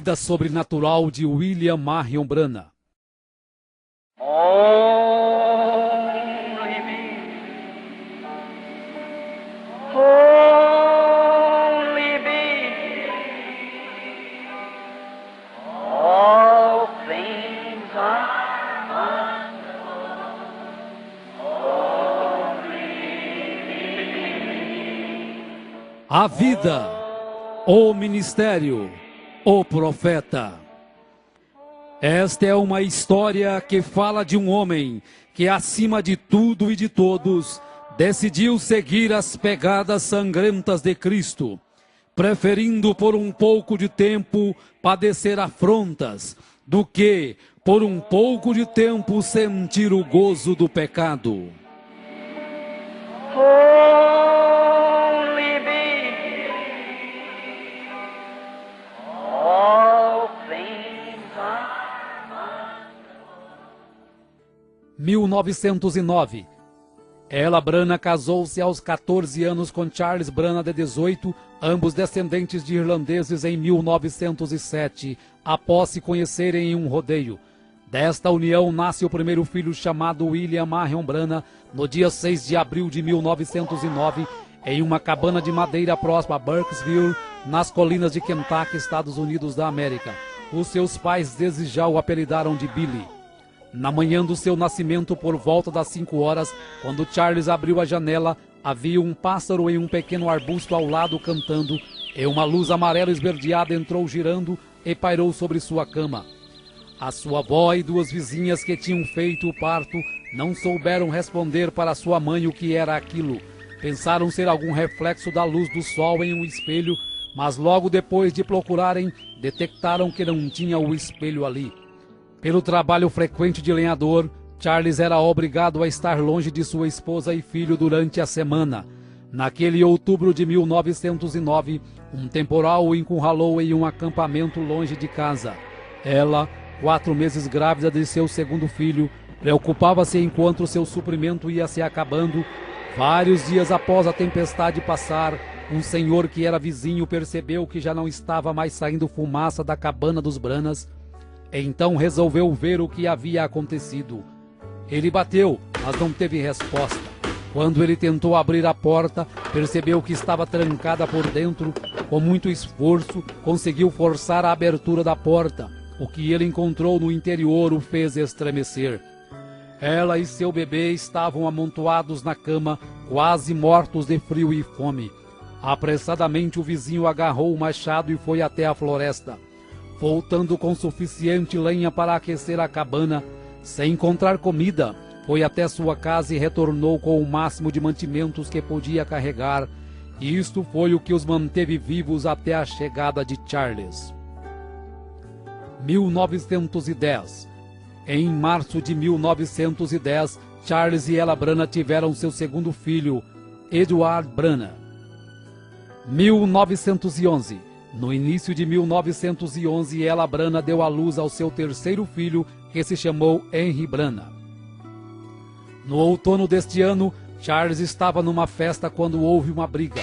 vida sobrenatural de William Marion Branham. Only me. Only me. All things are A vida, o ministério, o profeta. Esta é uma história que fala de um homem que, acima de tudo e de todos, decidiu seguir as pegadas sangrentas de Cristo, preferindo por um pouco de tempo padecer afrontas, do que, por um pouco de tempo, sentir o gozo do pecado. only me. All things are 1909. Ella Branham casou-se aos 14 anos com Charles Branham, de 18, ambos descendentes de irlandeses, em 1907, após se conhecerem em um rodeio. Desta união nasce o primeiro filho, chamado William Marion Branham, no dia 6 de abril de 1909, em uma cabana de madeira próxima a Burkesville, nas colinas de Kentucky, Estados Unidos da América. Os seus pais desde já o apelidaram de Billy. Na manhã do seu nascimento, por volta das 5 horas, quando Charles abriu a janela, havia um pássaro em um pequeno arbusto ao lado cantando, e uma luz amarela esverdeada entrou girando e pairou sobre sua cama. A sua avó e duas vizinhas que tinham feito o parto não souberam responder para sua mãe o que era aquilo. Pensaram ser algum reflexo da luz do sol em um espelho, mas logo depois de procurarem, detectaram que não tinha o espelho ali. Pelo trabalho frequente de lenhador, Charles era obrigado a estar longe de sua esposa e filho durante a semana. Naquele outubro de 1909, um temporal o encurralou em um acampamento longe de casa. Ela, 4 meses grávida de seu segundo filho, preocupava-se enquanto seu suprimento ia se acabando. Vários dias após a tempestade passar, um senhor que era vizinho percebeu que já não estava mais saindo fumaça da cabana dos Branhams. Então resolveu ver o que havia acontecido. Ele bateu, mas não teve resposta. Quando ele tentou abrir a porta, percebeu que estava trancada por dentro. Com muito esforço, conseguiu forçar a abertura da porta. O que ele encontrou no interior o fez estremecer. Ela e seu bebê estavam amontoados na cama, quase mortos de frio e fome. Apressadamente o vizinho agarrou o machado e foi até a floresta. Voltando com suficiente lenha para aquecer a cabana, sem encontrar comida, foi até sua casa e retornou com o máximo de mantimentos que podia carregar. E isto foi o que os manteve vivos até a chegada de Charles. 1910. Em março de 1910, Charles e Ella Branham tiveram seu segundo filho, Edward Branham. 1911. No início de 1911, Ella Branham deu à luz ao seu terceiro filho, que se chamou Henry Branham. No outono deste ano, Charles estava numa festa quando houve uma briga.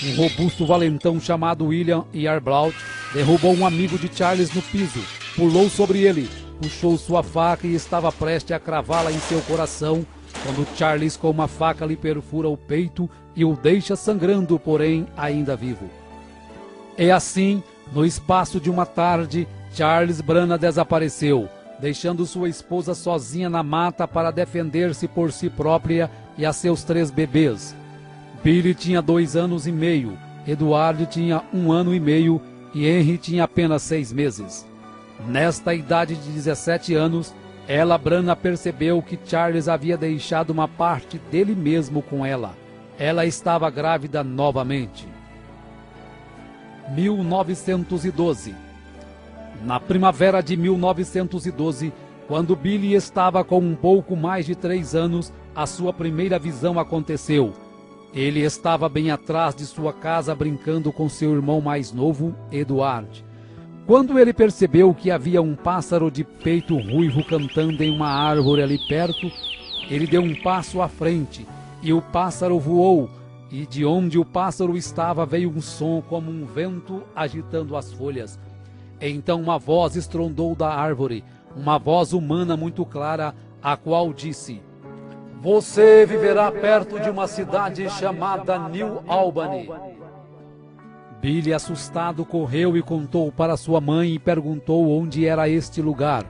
Um robusto valentão chamado William Yarbrough derrubou um amigo de Charles no piso, pulou sobre ele, puxou sua faca e estava prestes a cravá-la em seu coração, quando Charles com uma faca lhe perfura o peito e o deixa sangrando, porém ainda vivo. E assim, no espaço de uma tarde, Charles Branham desapareceu, deixando sua esposa sozinha na mata para defender-se por si própria e a seus 3 bebês. Billy tinha 2 anos e meio, Edward tinha 1 ano e meio e Henry tinha apenas 6 meses. Nesta idade de 17 anos, Ella Branham percebeu que Charles havia deixado uma parte dele mesmo com ela. Ela estava grávida novamente. 1912. Na primavera de 1912, quando Billy estava com um pouco mais de 3 anos, a sua primeira visão aconteceu. Ele estava bem atrás de sua casa brincando com seu irmão mais novo, Edward. Quando ele percebeu que havia um pássaro de peito ruivo cantando em uma árvore ali perto, ele deu um passo à frente e o pássaro voou, e de onde o pássaro estava veio um som como um vento agitando as folhas. Então uma voz estrondou da árvore, uma voz humana muito clara, a qual disse: Você viverá perto de uma cidade chamada New Albany. Billy, assustado, correu e contou para sua mãe e perguntou onde era este lugar.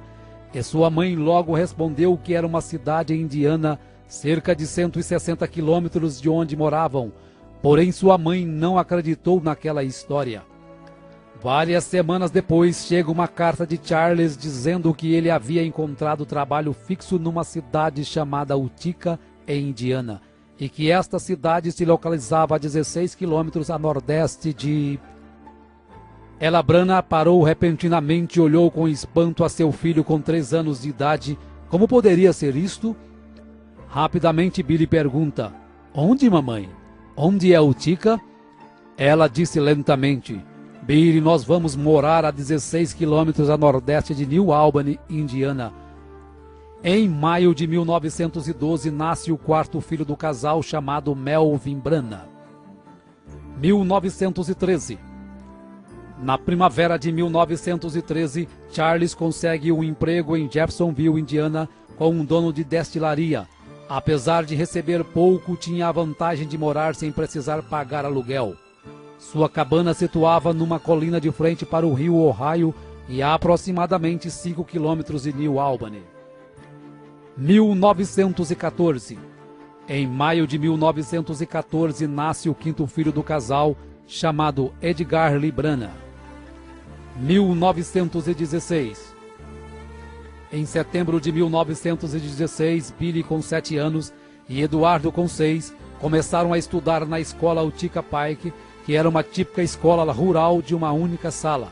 E sua mãe logo respondeu que era uma cidade indiana, cerca de 160 quilômetros de onde moravam. Porém, sua mãe não acreditou naquela história. Várias semanas depois, chega uma carta de Charles dizendo que ele havia encontrado trabalho fixo numa cidade chamada Utica, em Indiana, e que esta cidade se localizava a 16 quilômetros a nordeste de... Ela Branagh parou repentinamente e olhou com espanto a seu filho com 3 anos de idade. Como poderia ser isto? Rapidamente Billy pergunta: Onde, mamãe? Onde é Utica? Ela disse lentamente: Billy, nós vamos morar a 16 quilômetros a nordeste de New Albany, Indiana. Em maio de 1912 nasce o 4º filho do casal, chamado Melvin Branagh. 1913. Na primavera de 1913, Charles consegue um emprego em Jeffersonville, Indiana, com um dono de destilaria. Apesar de receber pouco, tinha a vantagem de morar sem precisar pagar aluguel. Sua cabana situava numa colina de frente para o rio Ohio e a aproximadamente 5 quilômetros de New Albany. 1914. Em maio de 1914, nasce o 5º filho do casal, chamado Edgar Lee Branagh. 1916. Em setembro de 1916, Billy, com 7 anos, e Eduardo, com 6, começaram a estudar na escola Utica Pike, que era uma típica escola rural de uma única sala.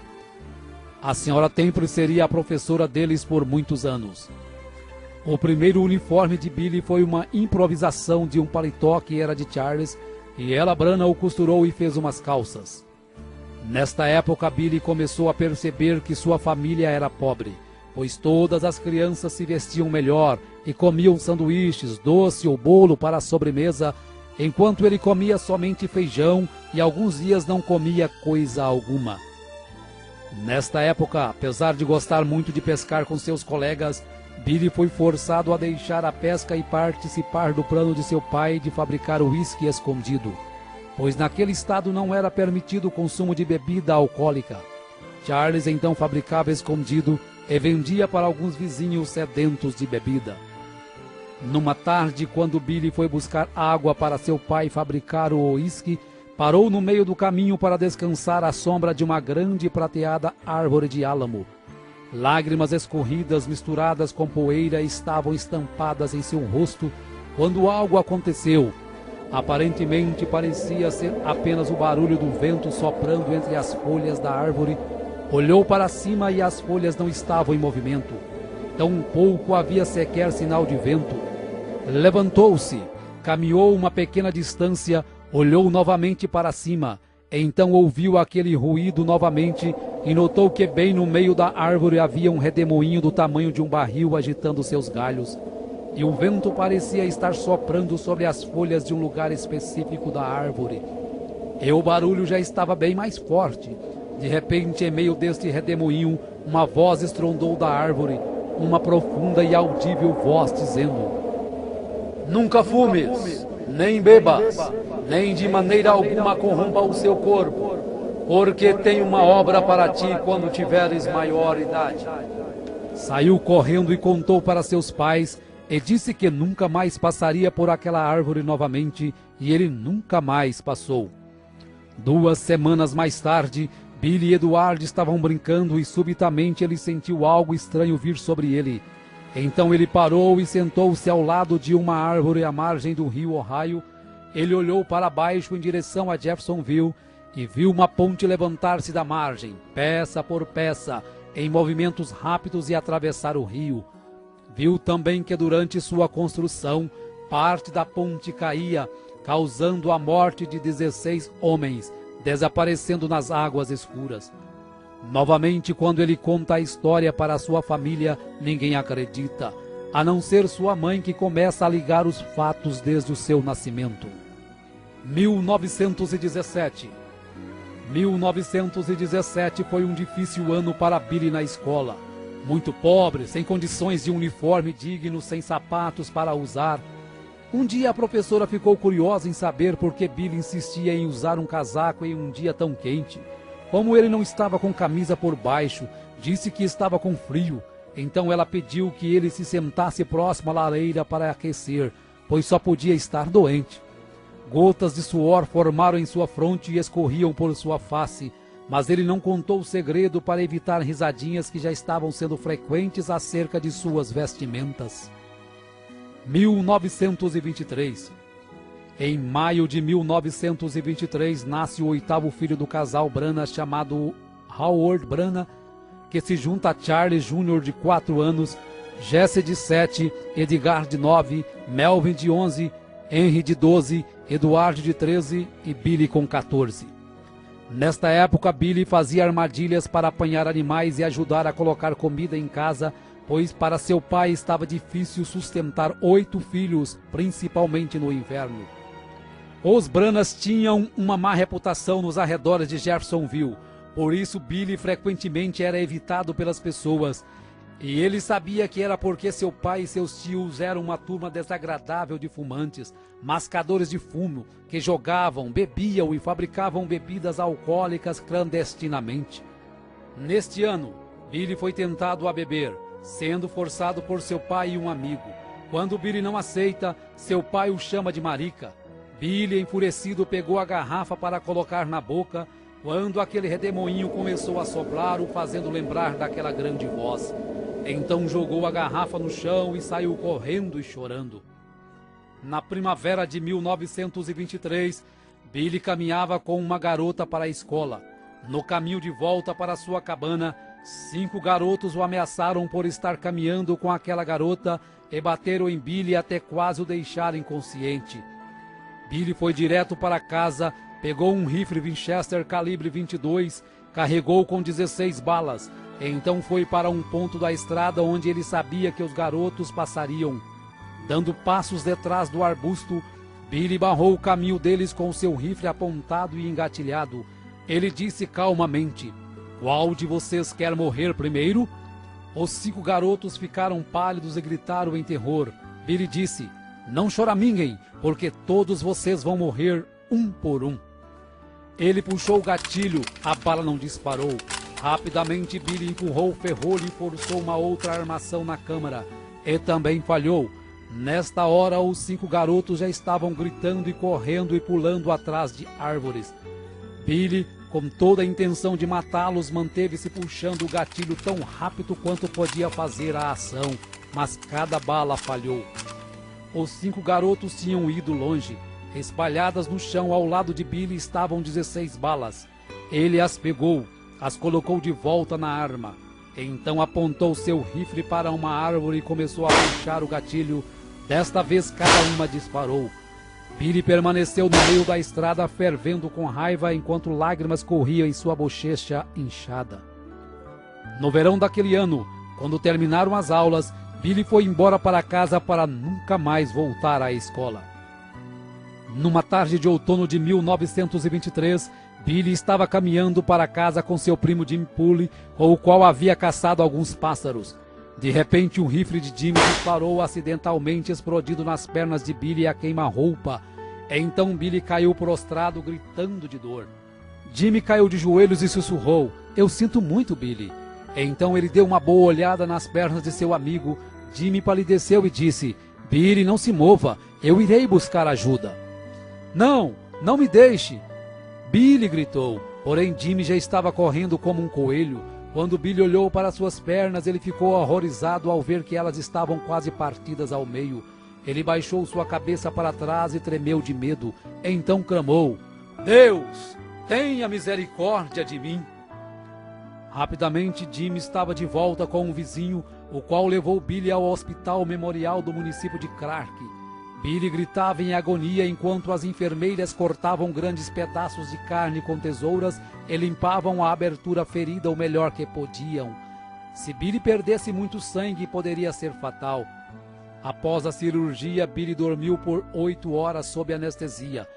A senhora Temple seria a professora deles por muitos anos. O primeiro uniforme de Billy foi uma improvisação de um paletó que era de Charles, e ela Branagh o costurou e fez umas calças. Nesta época, Billy começou a perceber que sua família era pobre, pois todas as crianças se vestiam melhor e comiam sanduíches, doce ou bolo para a sobremesa, enquanto ele comia somente feijão e alguns dias não comia coisa alguma. Nesta época, apesar de gostar muito de pescar com seus colegas, Billy foi forçado a deixar a pesca e participar do plano de seu pai de fabricar o uísque escondido, pois naquele estado não era permitido o consumo de bebida alcoólica. Charles então fabricava escondido e vendia para alguns vizinhos sedentos de bebida. Numa tarde, quando Billy foi buscar água para seu pai fabricar o uísque, parou no meio do caminho para descansar à sombra de uma grande e prateada árvore de álamo. Lágrimas escorridas misturadas com poeira estavam estampadas em seu rosto quando algo aconteceu. Aparentemente parecia ser apenas o barulho do vento soprando entre as folhas da árvore. Olhou para cima e as folhas não estavam em movimento. Tampouco havia sequer sinal de vento. Levantou-se, caminhou uma pequena distância, olhou novamente para cima. Então ouviu aquele ruído novamente e notou que bem no meio da árvore havia um redemoinho do tamanho de um barril agitando seus galhos. E o vento parecia estar soprando sobre as folhas de um lugar específico da árvore. E o barulho já estava bem mais forte. De repente, em meio deste redemoinho, uma voz estrondou da árvore, uma profunda e audível voz dizendo: Nunca fumes, nem bebas, nem de maneira alguma corrompa o seu corpo, porque tem uma obra para ti quando tiveres maior idade. Saiu correndo e contou para seus pais, e disse que nunca mais passaria por aquela árvore novamente, e ele nunca mais passou. 2 semanas mais tarde, Billy e Edward estavam brincando e subitamente ele sentiu algo estranho vir sobre ele. Então ele parou e sentou-se ao lado de uma árvore à margem do rio Ohio. Ele olhou para baixo em direção a Jeffersonville e viu uma ponte levantar-se da margem, peça por peça, em movimentos rápidos e atravessar o rio. Viu também que durante sua construção, parte da ponte caía, causando a morte de 16 homens, desaparecendo nas águas escuras. Novamente, quando ele conta a história para sua família, ninguém acredita, a não ser sua mãe, que começa a ligar os fatos desde o seu nascimento. 1917. 1917 foi um difícil ano para Billy na escola. Muito pobre, sem condições de uniforme digno, sem sapatos para usar. Um dia a professora ficou curiosa em saber por que Billy insistia em usar um casaco em um dia tão quente. Como ele não estava com camisa por baixo, disse que estava com frio. Então ela pediu que ele se sentasse próximo à lareira para aquecer, pois só podia estar doente. Gotas de suor formaram em sua fronte e escorriam por sua face, mas ele não contou o segredo para evitar risadinhas que já estavam sendo frequentes acerca de suas vestimentas. 1923. Em maio de 1923, nasce o 8º filho do casal Brana, chamado Howard Brana, que se junta a Charles Jr. de 4 anos, Jesse de 7, Edgar de 9, Melvin de 11, Henry de 12, Eduardo de 13 e Billy com 14. Nesta época, Billy fazia armadilhas para apanhar animais e ajudar a colocar comida em casa, pois para seu pai estava difícil sustentar 8 filhos, principalmente no inverno. Os Branas tinham uma má reputação nos arredores de Jeffersonville, por isso Billy frequentemente era evitado pelas pessoas. E ele sabia que era porque seu pai e seus tios eram uma turma desagradável de fumantes, mascadores de fumo, que jogavam, bebiam e fabricavam bebidas alcoólicas clandestinamente. Neste ano, Billy foi tentado a beber, sendo forçado por seu pai e um amigo. Quando Billy não aceita, seu pai o chama de marica. Billy, enfurecido, pegou a garrafa para colocar na boca, quando aquele redemoinho começou a soprar, o fazendo lembrar daquela grande voz. Então jogou a garrafa no chão e saiu correndo e chorando. Na primavera de 1923, Billy caminhava com uma garota para a escola. No caminho de volta para sua cabana, 5 garotos o ameaçaram por estar caminhando com aquela garota e bateram em Billy até quase o deixar inconsciente. Billy foi direto para casa, pegou um rifle Winchester calibre 22, carregou com 16 balas. Então foi para um ponto da estrada onde ele sabia que os garotos passariam. Dando passos detrás do arbusto, Billy barrou o caminho deles com seu rifle apontado e engatilhado. Ele disse calmamente: "Qual de vocês quer morrer primeiro?" Os 5 garotos ficaram pálidos e gritaram em terror. Billy disse: "Não choraminguem, porque todos vocês vão morrer um por um." Ele puxou o gatilho, a bala não disparou. Rapidamente Billy empurrou o ferrolho e forçou uma outra armação na câmara. E também falhou. Nesta hora, os 5 garotos já estavam gritando e correndo e pulando atrás de árvores. Billy, com toda a intenção de matá-los, manteve-se puxando o gatilho tão rápido quanto podia fazer a ação, mas cada bala falhou. Os 5 garotos tinham ido longe. Espalhadas no chão ao lado de Billy estavam 16 balas. Ele as pegou, as colocou de volta na arma. Então apontou seu rifle para uma árvore e começou a puxar o gatilho. Desta vez cada uma disparou. Billy permaneceu no meio da estrada fervendo com raiva enquanto lágrimas corriam em sua bochecha inchada. No verão daquele ano, quando terminaram as aulas, Billy foi embora para casa para nunca mais voltar à escola. Numa tarde de outono de 1923, Billy estava caminhando para casa com seu primo Jim Poole, com o qual havia caçado alguns pássaros. De repente, um rifle de Jim disparou acidentalmente, explodindo nas pernas de Billy a queima-roupa. Então Billy caiu prostrado, gritando de dor. Jimmy caiu de joelhos e sussurrou: "Eu sinto muito, Billy." Então ele deu uma boa olhada nas pernas de seu amigo. Jimmy palideceu e disse: "Billy, não se mova, eu irei buscar ajuda." "Não, não me deixe!" Billy gritou, porém Jimmy já estava correndo como um coelho. Quando Billy olhou para suas pernas, ele ficou horrorizado ao ver que elas estavam quase partidas ao meio. Ele baixou sua cabeça para trás e tremeu de medo. Então clamou: "Deus, tenha misericórdia de mim!" Rapidamente, Jimmy estava de volta com um vizinho, o qual levou Billy ao hospital memorial do município de Clark. Billy gritava em agonia enquanto as enfermeiras cortavam grandes pedaços de carne com tesouras e limpavam a abertura ferida o melhor que podiam. Se Billy perdesse muito sangue, poderia ser fatal. Após a cirurgia, Billy dormiu por 8 horas sob anestesia.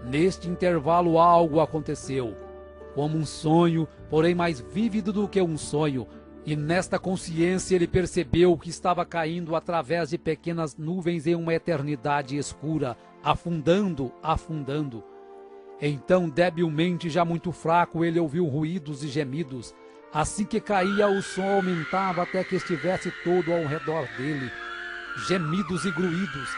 Neste intervalo, algo aconteceu. como um sonho, porém mais vívido do que um sonho. E nesta consciência ele percebeu que estava caindo através de pequenas nuvens em uma eternidade escura, afundando, afundando. Então, debilmente, já muito fraco, ele ouviu ruídos e gemidos. Assim que caía, o som aumentava até que estivesse todo ao redor dele. Gemidos e gruídos.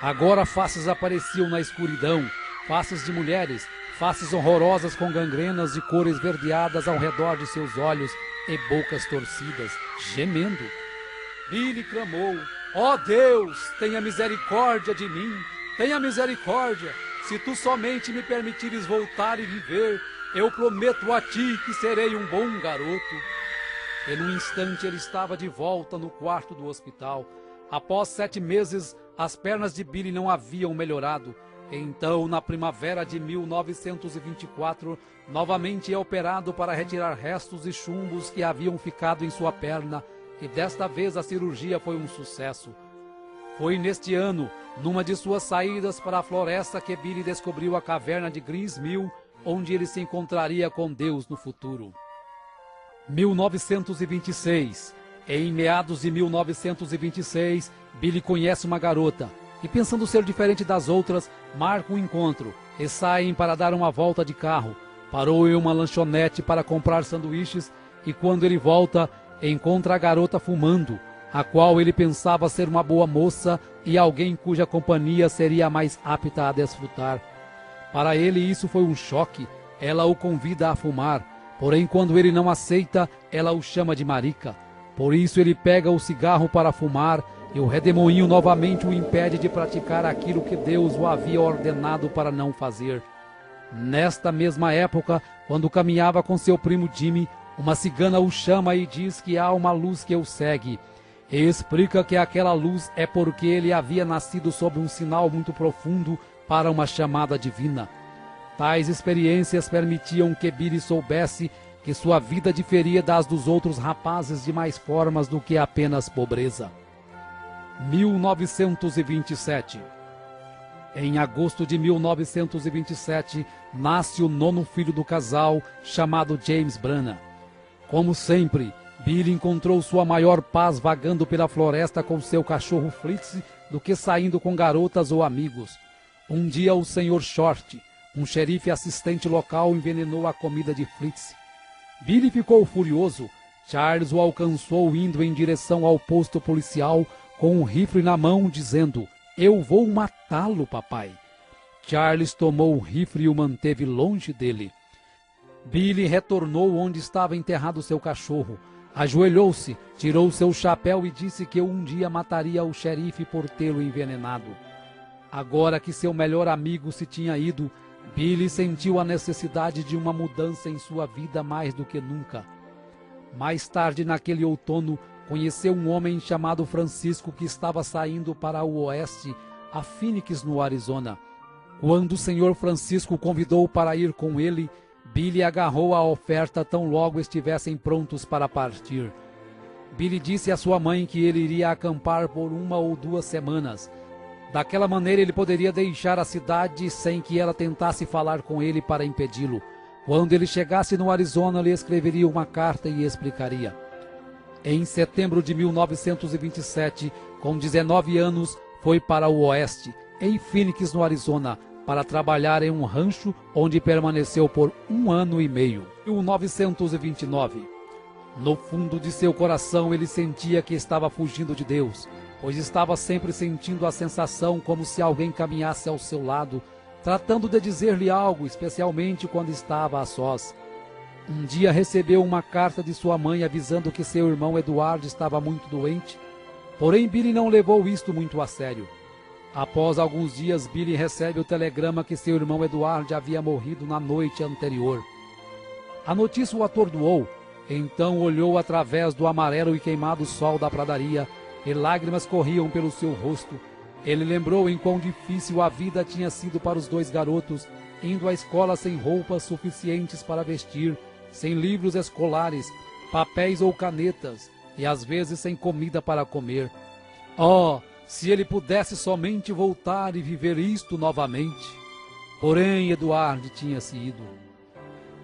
Agora faces apareciam na escuridão, faces de mulheres, faces horrorosas com gangrenas de cor esverdeadas ao redor de seus olhos e bocas torcidas, gemendo. Billy clamou: ó Deus, tenha misericórdia de mim, tenha misericórdia. Se tu somente me permitires voltar e viver, eu prometo a ti que serei um bom garoto. E num instante ele estava de volta no quarto do hospital. Após 7 meses, as pernas de Billy não haviam melhorado. Então, na primavera de 1924, novamente é operado para retirar restos e chumbos que haviam ficado em sua perna, e desta vez a cirurgia foi um sucesso. Foi neste ano, numa de suas saídas para a floresta, que Billy descobriu a caverna de Greens Mill, onde ele se encontraria com Deus no futuro. 1926. Em meados de 1926, Billy conhece uma garota e, pensando ser diferente das outras, marca um encontro e saem para dar uma volta de carro. Parou em uma lanchonete para comprar sanduíches e, quando ele volta, encontra a garota fumando, a qual ele pensava ser uma boa moça e alguém cuja companhia seria mais apta a desfrutar. Para ele isso foi um choque. Ela o convida a fumar, porém quando ele não aceita, ela o chama de marica. Por isso ele pega o cigarro para fumar e o redemoinho novamente o impede de praticar aquilo que Deus o havia ordenado para não fazer. Nesta mesma época, quando caminhava com seu primo Jimmy, uma cigana o chama e diz que há uma luz que o segue. E explica que aquela luz é porque ele havia nascido sob um sinal muito profundo para uma chamada divina. Tais experiências permitiam que Billy soubesse que sua vida diferia das dos outros rapazes de mais formas do que apenas pobreza. 1927. Em agosto de 1927, nasce o 9º filho do casal, chamado James Branagh. Como sempre, Billy encontrou sua maior paz vagando pela floresta com seu cachorro Fritz do que saindo com garotas ou amigos. Um dia o Sr. Short, um xerife assistente local, envenenou a comida de Fritz. Billy ficou furioso. Charles o alcançou indo em direção ao posto policial com um rifle na mão, dizendo: eu vou matá-lo, papai. Charles tomou o rifle e o manteve longe dele. Billy retornou onde estava enterrado seu cachorro. Ajoelhou-se, tirou seu chapéu e disse que um dia mataria o xerife por tê-lo envenenado. Agora que seu melhor amigo se tinha ido, Billy sentiu a necessidade de uma mudança em sua vida mais do que nunca. Mais tarde, naquele outono, conheceu um homem chamado Francisco que estava saindo para o oeste, a Phoenix, no Arizona. Quando o Sr. Francisco o convidou para ir com ele, Billy agarrou a oferta tão logo estivessem prontos para partir. Billy disse à sua mãe que ele iria acampar por 1 ou 2 semanas. Daquela maneira ele poderia deixar a cidade sem que ela tentasse falar com ele para impedi-lo. Quando ele chegasse no Arizona, lhe escreveria uma carta e explicaria. Em setembro de 1927, com 19 anos, foi para o oeste, em Phoenix, no Arizona, para trabalhar em um rancho onde permaneceu por 1 ano e meio. 1929. No fundo de seu coração ele sentia que estava fugindo de Deus, pois estava sempre sentindo a sensação como se alguém caminhasse ao seu lado, tratando de dizer-lhe algo, especialmente quando estava a sós. Um dia recebeu uma carta de sua mãe avisando que seu irmão Eduardo estava muito doente, porém Billy não levou isto muito a sério. Após alguns dias, Billy recebe o telegrama que seu irmão Eduardo havia morrido na noite anterior. A notícia o atordoou, então olhou através do amarelo e queimado sol da pradaria, e lágrimas corriam pelo seu rosto. Ele lembrou em quão difícil a vida tinha sido para os 2 garotos, indo à escola sem roupas suficientes para vestir, sem livros escolares, papéis ou canetas, e às vezes sem comida para comer. Oh, se ele pudesse somente voltar e viver isto novamente! Porém, Eduardo tinha se ido.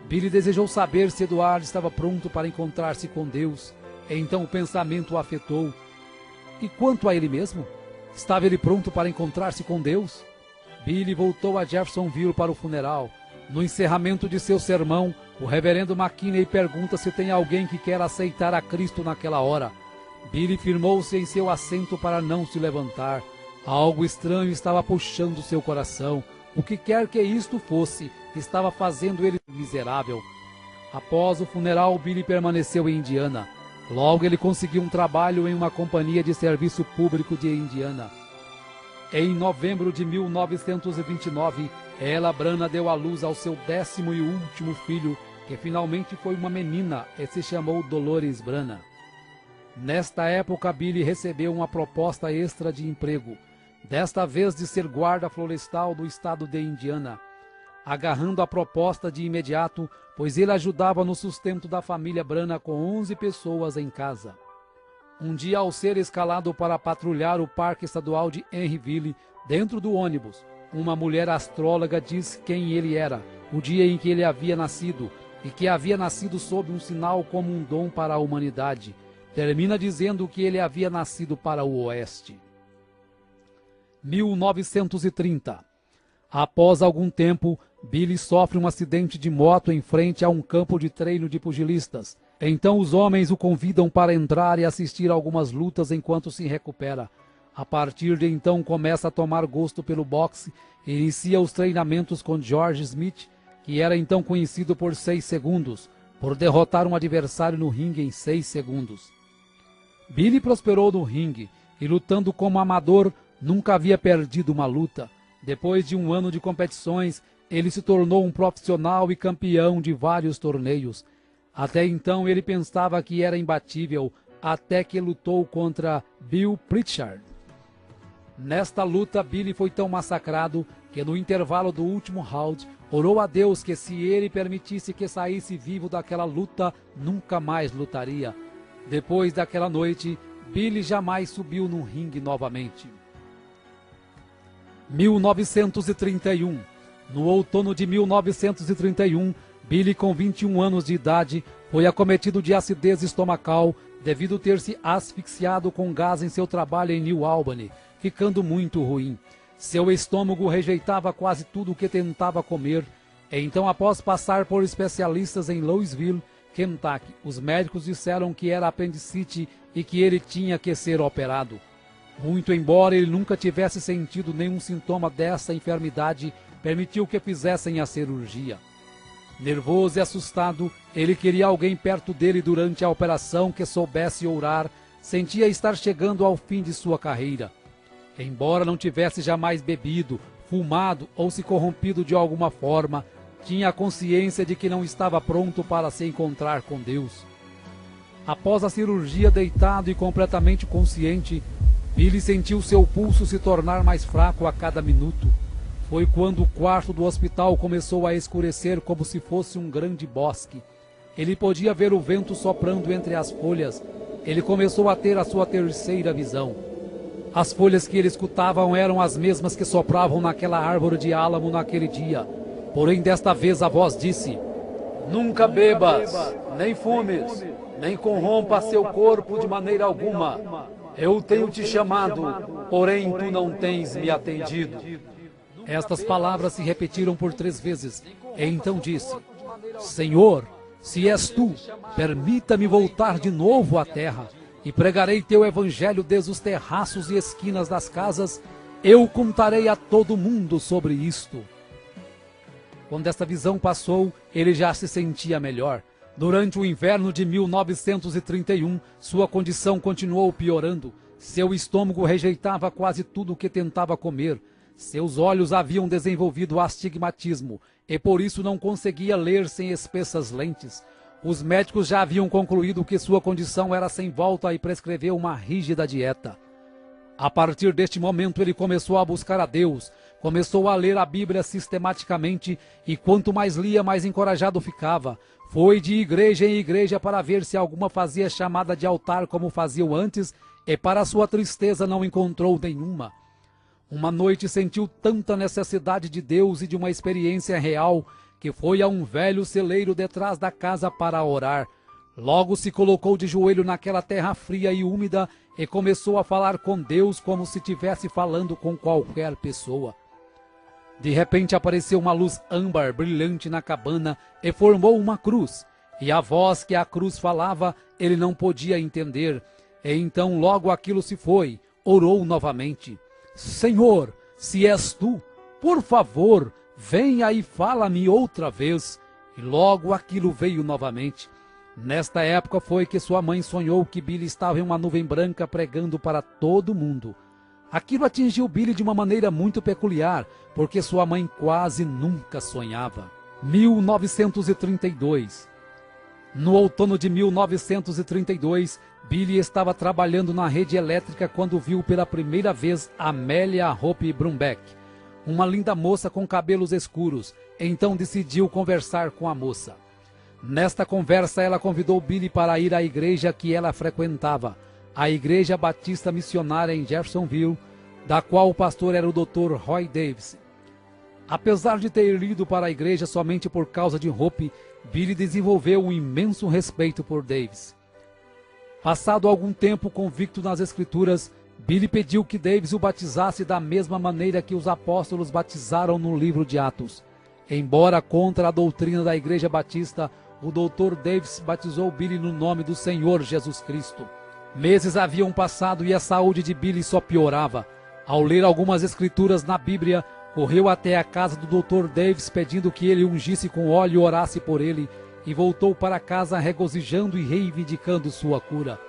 Billy desejou saber se Eduardo estava pronto para encontrar-se com Deus. Então o pensamento o afetou. E quanto a ele mesmo? Estava ele pronto para encontrar-se com Deus? Billy voltou a Jeffersonville para o funeral. No encerramento de seu sermão, o reverendo McKinney pergunta se tem alguém que quer aceitar a Cristo naquela hora. Billy firmou-se em seu assento para não se levantar. Algo estranho estava puxando seu coração. O que quer que isto fosse, estava fazendo ele miserável. Após o funeral, Billy permaneceu em Indiana. Logo ele conseguiu um trabalho em uma companhia de serviço público de Indiana. Em novembro de 1929, Ella Branham deu à luz ao seu 10º e último filho, que finalmente foi uma menina e se chamou Dolores Branham. Nesta época, Billy recebeu uma proposta extra de emprego, desta vez de ser guarda florestal do estado de Indiana. Agarrando a proposta de imediato, pois ele ajudava no sustento da família Branham com 11 pessoas em casa. Um dia, ao ser escalado para patrulhar o Parque Estadual de Henryville, dentro do ônibus, uma mulher astróloga disse quem ele era, o dia em que ele havia nascido, e que havia nascido sob um sinal como um dom para a humanidade. Termina dizendo que ele havia nascido para o Oeste. 1930. Após algum tempo, Billy sofre um acidente de moto em frente a um campo de treino de pugilistas. Então os homens o convidam para entrar e assistir a algumas lutas enquanto se recupera. A partir de então começa a tomar gosto pelo boxe e inicia os treinamentos com George Smith, que era então conhecido por 6 segundos, por derrotar um adversário no ringue em 6 segundos. Billy prosperou no ringue e, lutando como amador, nunca havia perdido uma luta. Depois de um ano de competições, ele se tornou um profissional e campeão de vários torneios. Até então ele pensava que era imbatível, até que lutou contra Bill Pritchard. Nesta luta, Billy foi tão massacrado que no intervalo do último round, orou a Deus que se ele permitisse que saísse vivo daquela luta, nunca mais lutaria. Depois daquela noite, Billy jamais subiu no ringue novamente. 1931. No outono de 1931, Billy, com 21 anos de idade, foi acometido de acidez estomacal devido ter se asfixiado com gás em seu trabalho em New Albany, ficando muito ruim. Seu estômago rejeitava quase tudo o que tentava comer. Então, após passar por especialistas em Louisville, Kentucky, os médicos disseram que era apendicite e que ele tinha que ser operado. Muito embora ele nunca tivesse sentido nenhum sintoma dessa enfermidade, permitiu que fizessem a cirurgia. Nervoso e assustado, ele queria alguém perto dele durante a operação que soubesse orar, sentia estar chegando ao fim de sua carreira. Embora não tivesse jamais bebido, fumado ou se corrompido de alguma forma, tinha a consciência de que não estava pronto para se encontrar com Deus. Após a cirurgia, deitado e completamente consciente, Billy sentiu seu pulso se tornar mais fraco a cada minuto. Foi quando o quarto do hospital começou a escurecer como se fosse um grande bosque. Ele podia ver o vento soprando entre as folhas. Ele começou a ter a sua terceira visão. As folhas que ele escutava eram as mesmas que sopravam naquela árvore de álamo naquele dia. Porém, desta vez a voz disse: "Nunca bebas, nem fumes, nem corrompa seu corpo de maneira alguma. Eu tenho te chamado, porém tu não tens me atendido." Estas palavras se repetiram por 3 vezes. E então disse: "Senhor, se és tu, permita-me voltar de novo à terra, e pregarei teu evangelho desde os terraços e esquinas das casas. Eu contarei a todo mundo sobre isto." Quando esta visão passou, ele já se sentia melhor. Durante o inverno de 1931, sua condição continuou piorando. Seu estômago rejeitava quase tudo o que tentava comer. Seus olhos haviam desenvolvido astigmatismo e por isso não conseguia ler sem espessas lentes. Os médicos já haviam concluído que sua condição era sem volta e prescreveu uma rígida dieta. A partir deste momento ele começou a buscar a Deus, começou a ler a Bíblia sistematicamente e quanto mais lia, mais encorajado ficava. Foi de igreja em igreja para ver se alguma fazia chamada de altar como faziam antes e para sua tristeza não encontrou nenhuma. Uma noite sentiu tanta necessidade de Deus e de uma experiência real que foi a um velho celeiro detrás da casa para orar. Logo se colocou de joelho naquela terra fria e úmida e começou a falar com Deus como se estivesse falando com qualquer pessoa. De repente apareceu uma luz âmbar brilhante na cabana e formou uma cruz. E a voz que a cruz falava ele não podia entender. E então logo aquilo se foi. Orou novamente. Senhor, se és tu, por favor, venha e fala-me outra vez. E logo aquilo veio novamente. Nesta época foi que sua mãe sonhou que Billy estava em uma nuvem branca pregando para todo mundo. Aquilo atingiu Billy de uma maneira muito peculiar, porque sua mãe quase nunca sonhava. 1932. No outono de 1932, Billy estava trabalhando na rede elétrica quando viu pela primeira vez Amélia Hope Brumbeck, uma linda moça com cabelos escuros. Então decidiu conversar com a moça. Nesta conversa, ela convidou Billy para ir à igreja que ela frequentava, a Igreja Batista Missionária em Jeffersonville, da qual o pastor era o Dr. Roy Davis. Apesar de ter ido para a igreja somente por causa de Hope, Billy desenvolveu um imenso respeito por Davis. Passado algum tempo convicto nas Escrituras, Billy pediu que Davis o batizasse da mesma maneira que os apóstolos batizaram no livro de Atos. Embora contra a doutrina da Igreja Batista, o Dr. Davis batizou Billy no nome do Senhor Jesus Cristo. Meses haviam passado e a saúde de Billy só piorava. Ao ler algumas escrituras na Bíblia, correu até a casa do Dr. Davis pedindo que ele ungisse com óleo e orasse por ele, e voltou para casa regozijando e reivindicando sua cura.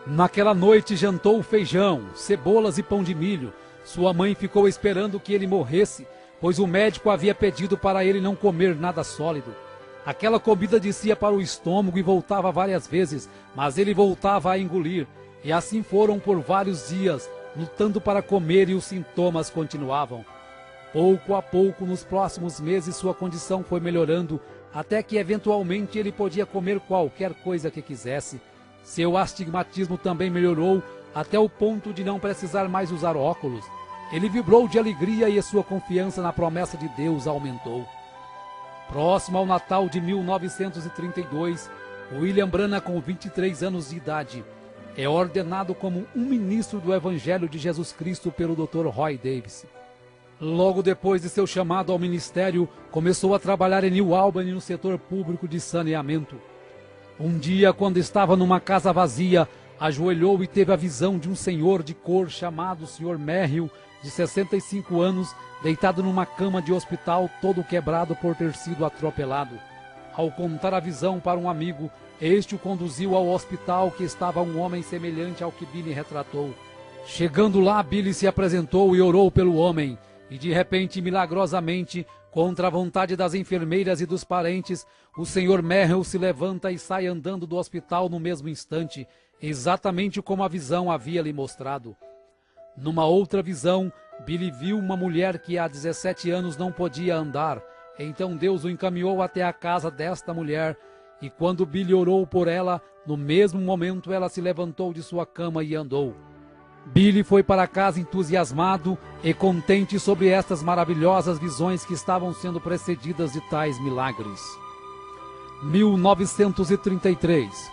Naquela noite jantou feijão, cebolas e pão de milho. Sua mãe ficou esperando que ele morresse, pois o médico havia pedido para ele não comer nada sólido. Aquela comida descia para o estômago e voltava várias vezes, mas ele voltava a engolir. E assim foram por vários dias, lutando para comer, e os sintomas continuavam. Pouco a pouco, nos próximos meses, sua condição foi melhorando, até que eventualmente ele podia comer qualquer coisa que quisesse. Seu astigmatismo também melhorou, até o ponto de não precisar mais usar óculos. Ele vibrou de alegria e sua confiança na promessa de Deus aumentou. Próximo ao Natal de 1932, William Branham, com 23 anos de idade, é ordenado como um ministro do Evangelho de Jesus Cristo pelo Dr. Roy Davis. Logo depois de seu chamado ao ministério, começou a trabalhar em New Albany no setor público de saneamento. Um dia, quando estava numa casa vazia, ajoelhou e teve a visão de um senhor de cor chamado Sr. Merrill, de 65 anos, deitado numa cama de hospital, todo quebrado por ter sido atropelado. Ao contar a visão para um amigo, este o conduziu ao hospital, que estava um homem semelhante ao que Billy retratou. Chegando lá, Billy se apresentou e orou pelo homem, e de repente, milagrosamente, contra a vontade das enfermeiras e dos parentes, o Sr. Merrill se levanta e sai andando do hospital no mesmo instante, exatamente como a visão havia lhe mostrado. Numa outra visão, Billy viu uma mulher que há 17 anos não podia andar. Então Deus o encaminhou até a casa desta mulher, e quando Billy orou por ela, no mesmo momento ela se levantou de sua cama e andou. Billy foi para casa entusiasmado e contente sobre estas maravilhosas visões que estavam sendo precedidas de tais milagres. 1933.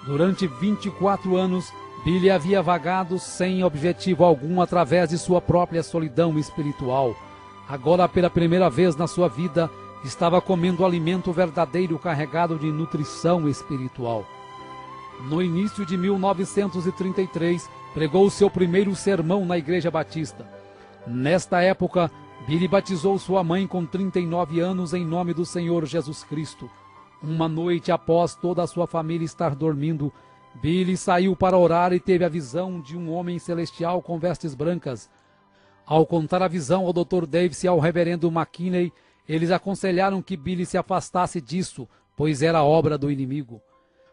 Durante 24 anos, Billy havia vagado sem objetivo algum através de sua própria solidão espiritual. Agora, pela primeira vez na sua vida, estava comendo alimento verdadeiro carregado de nutrição espiritual. No início de 1933, pregou seu primeiro sermão na Igreja Batista. Nesta época, Billy batizou sua mãe com 39 anos em nome do Senhor Jesus Cristo. Uma noite após toda a sua família estar dormindo, Billy saiu para orar e teve a visão de um homem celestial com vestes brancas. Ao contar a visão ao Dr. Davis e ao reverendo McKinney, eles aconselharam que Billy se afastasse disso, pois era obra do inimigo.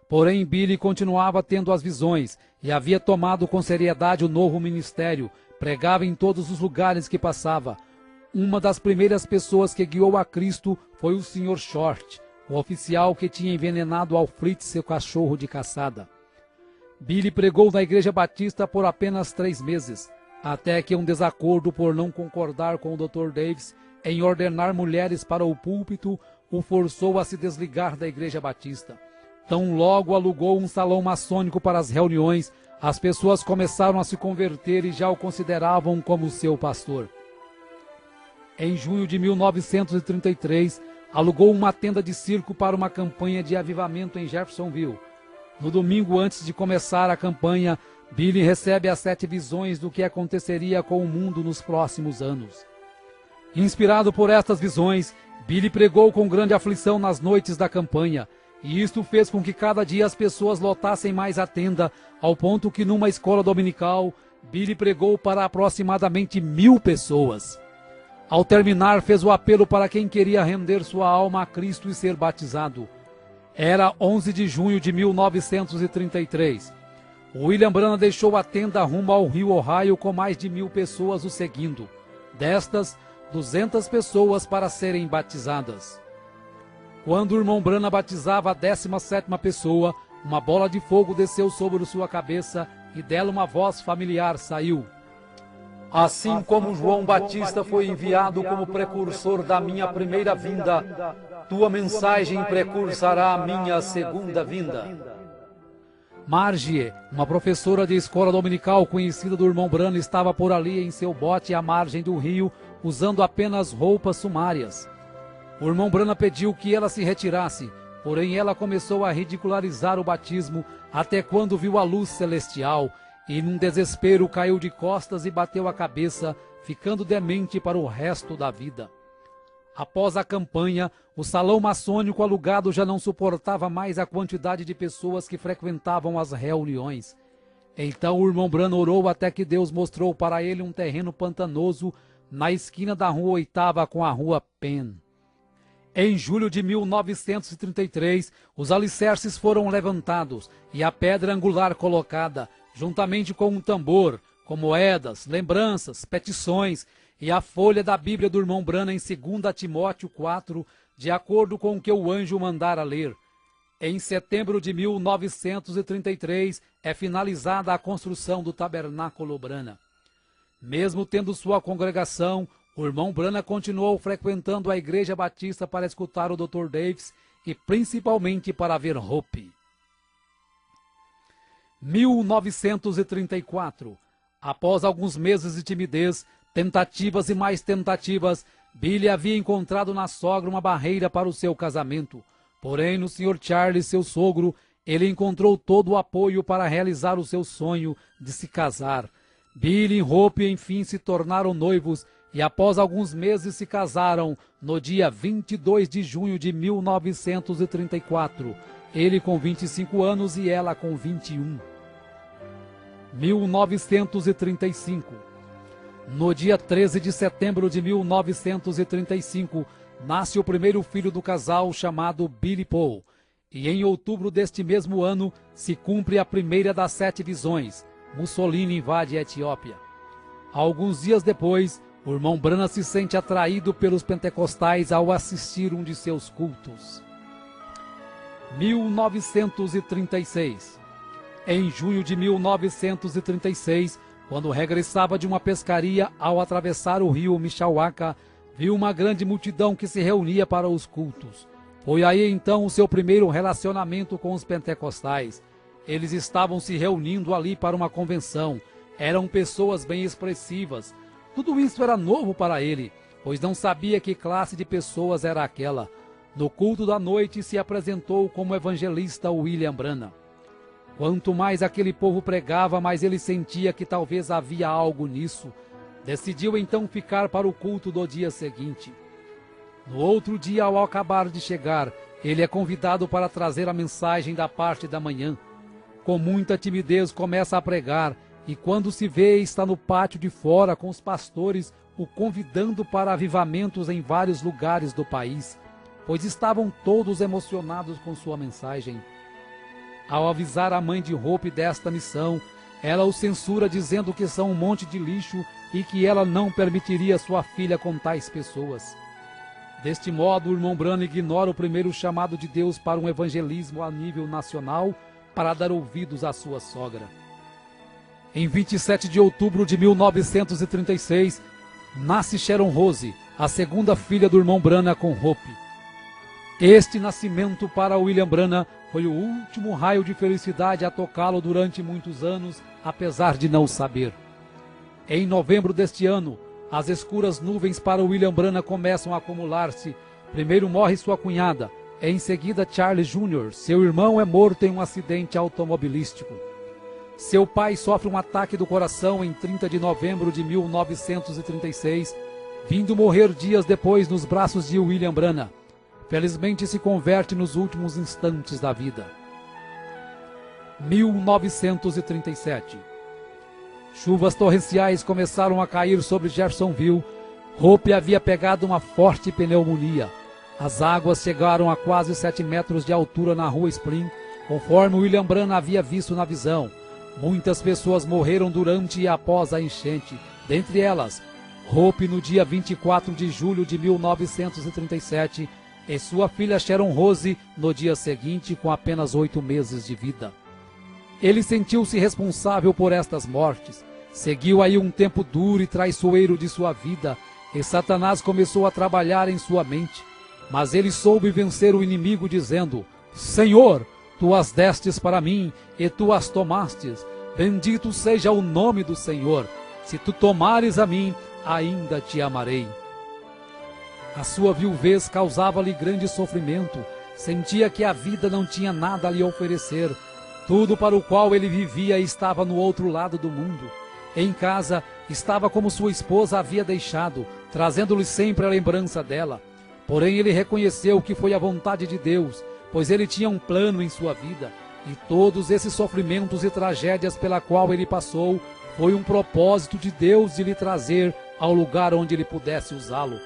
Porém, Billy continuava tendo as visões e havia tomado com seriedade o novo ministério, pregava em todos os lugares que passava. Uma das primeiras pessoas que guiou a Cristo foi o Sr. Short, o oficial que tinha envenenado ao Fritz, seu cachorro de caçada. Billy pregou na Igreja Batista por apenas 3 meses, até que um desacordo por não concordar com o Dr. Davis em ordenar mulheres para o púlpito, o forçou a se desligar da Igreja Batista. Tão logo alugou um salão maçônico para as reuniões, as pessoas começaram a se converter e já o consideravam como seu pastor. Em junho de 1933, alugou uma tenda de circo para uma campanha de avivamento em Jeffersonville. No domingo antes de começar a campanha, Billy recebe as 7 visões do que aconteceria com o mundo nos próximos anos. Inspirado por estas visões, Billy pregou com grande aflição nas noites da campanha, e isto fez com que cada dia as pessoas lotassem mais a tenda, ao ponto que numa escola dominical, Billy pregou para aproximadamente 1000 pessoas. Ao terminar, fez o apelo para quem queria render sua alma a Cristo e ser batizado. Era 11 de junho de 1933. William Branham deixou a tenda rumo ao rio Ohio com mais de 1000 pessoas o seguindo. Destas, 200 pessoas para serem batizadas. Quando o irmão Branham batizava a 17ª pessoa, uma bola de fogo desceu sobre sua cabeça e dela uma voz familiar saiu. Assim como João Batista foi enviado como precursor da minha primeira vinda, tua mensagem precursará a minha segunda vinda. Margie, uma professora de escola dominical conhecida do irmão Branham, estava por ali em seu bote à margem do rio, usando apenas roupas sumárias. O irmão Branham pediu que ela se retirasse, porém ela começou a ridicularizar o batismo, até quando viu a luz celestial, e num desespero caiu de costas e bateu a cabeça, ficando demente para o resto da vida. Após a campanha, o salão maçônico alugado já não suportava mais a quantidade de pessoas que frequentavam as reuniões. Então o irmão Branham orou até que Deus mostrou para ele um terreno pantanoso na esquina da rua 8ª com a rua Penn. Em julho de 1933, os alicerces foram levantados e a pedra angular colocada, juntamente com um tambor, com moedas, lembranças, petições e a folha da Bíblia do irmão Branham em 2 Timóteo 4, de acordo com o que o anjo mandara ler. Em setembro de 1933, é finalizada a construção do tabernáculo Branham. Mesmo tendo sua congregação, o irmão Branham continuou frequentando a Igreja Batista para escutar o Dr. Davis e principalmente para ver Hope. 1934. Após alguns meses de timidez, tentativas e mais tentativas, Billy havia encontrado na sogra uma barreira para o seu casamento. Porém, no Sr. Charles, seu sogro, ele encontrou todo o apoio para realizar o seu sonho de se casar. Billy e Hope, enfim, se tornaram noivos e após alguns meses se casaram no dia 22 de junho de 1934. Ele com 25 anos e ela com 21. 1935. No dia 13 de setembro de 1935, nasce o primeiro filho do casal, chamado Billy Paul. E em outubro deste mesmo ano, se cumpre a primeira das 7 visões. Mussolini invade a Etiópia. Alguns dias depois, o irmão Branham se sente atraído pelos pentecostais ao assistir um de seus cultos. 1936. Em junho de 1936, quando regressava de uma pescaria, ao atravessar o rio Mishawaka, viu uma grande multidão que se reunia para os cultos. Foi aí então o seu primeiro relacionamento com os pentecostais. Eles estavam se reunindo ali para uma convenção. Eram pessoas bem expressivas. Tudo isso era novo para ele, pois não sabia que classe de pessoas era aquela. No culto da noite se apresentou como evangelista William Branham. Quanto mais aquele povo pregava, mais ele sentia que talvez havia algo nisso. Decidiu então ficar para o culto do dia seguinte. No outro dia, ao acabar de chegar, ele é convidado para trazer a mensagem da parte da manhã. Com muita timidez começa a pregar, e quando se vê está no pátio de fora com os pastores o convidando para avivamentos em vários lugares do país, pois estavam todos emocionados com sua mensagem. Ao avisar a mãe de Hope desta missão, ela o censura dizendo que são um monte de lixo e que ela não permitiria sua filha com tais pessoas. Deste modo, o irmão Branham ignora o primeiro chamado de Deus para um evangelismo a nível nacional para dar ouvidos à sua sogra. Em 27 de outubro de 1936, nasce Sharon Rose, a segunda filha do irmão Branham com Hope. Este nascimento para William Branham foi o último raio de felicidade a tocá-lo durante muitos anos, apesar de não saber. Em novembro deste ano, as escuras nuvens para William Branham começam a acumular-se. Primeiro morre sua cunhada, em seguida Charles Jr., seu irmão é morto em um acidente automobilístico. Seu pai sofre um ataque do coração em 30 de novembro de 1936, vindo morrer dias depois nos braços de William Branham. Felizmente se converte nos últimos instantes da vida. 1937. Chuvas torrenciais começaram a cair sobre Jeffersonville. Hope havia pegado uma forte pneumonia. As águas chegaram a quase 7 metros de altura na rua Spring, conforme William Branham havia visto na visão. Muitas pessoas morreram durante e após a enchente, dentre elas, Hope no dia 24 de julho de 1937 e sua filha Sharon Rose no dia seguinte com apenas 8 meses de vida. Ele sentiu-se responsável por estas mortes. Seguiu aí um tempo duro e traiçoeiro de sua vida, e Satanás começou a trabalhar em sua mente. Mas ele soube vencer o inimigo dizendo: Senhor, tu as destes para mim, e tu as tomastes. Bendito seja o nome do Senhor. Se tu tomares a mim, ainda te amarei. A sua viuvez causava-lhe grande sofrimento. Sentia que a vida não tinha nada a lhe oferecer. Tudo para o qual ele vivia estava no outro lado do mundo. Em casa, estava como sua esposa havia deixado, trazendo-lhe sempre a lembrança dela. Porém, ele reconheceu que foi a vontade de Deus, pois ele tinha um plano em sua vida, e todos esses sofrimentos e tragédias pela qual ele passou, foi um propósito de Deus de lhe trazer ao lugar onde ele pudesse usá-lo.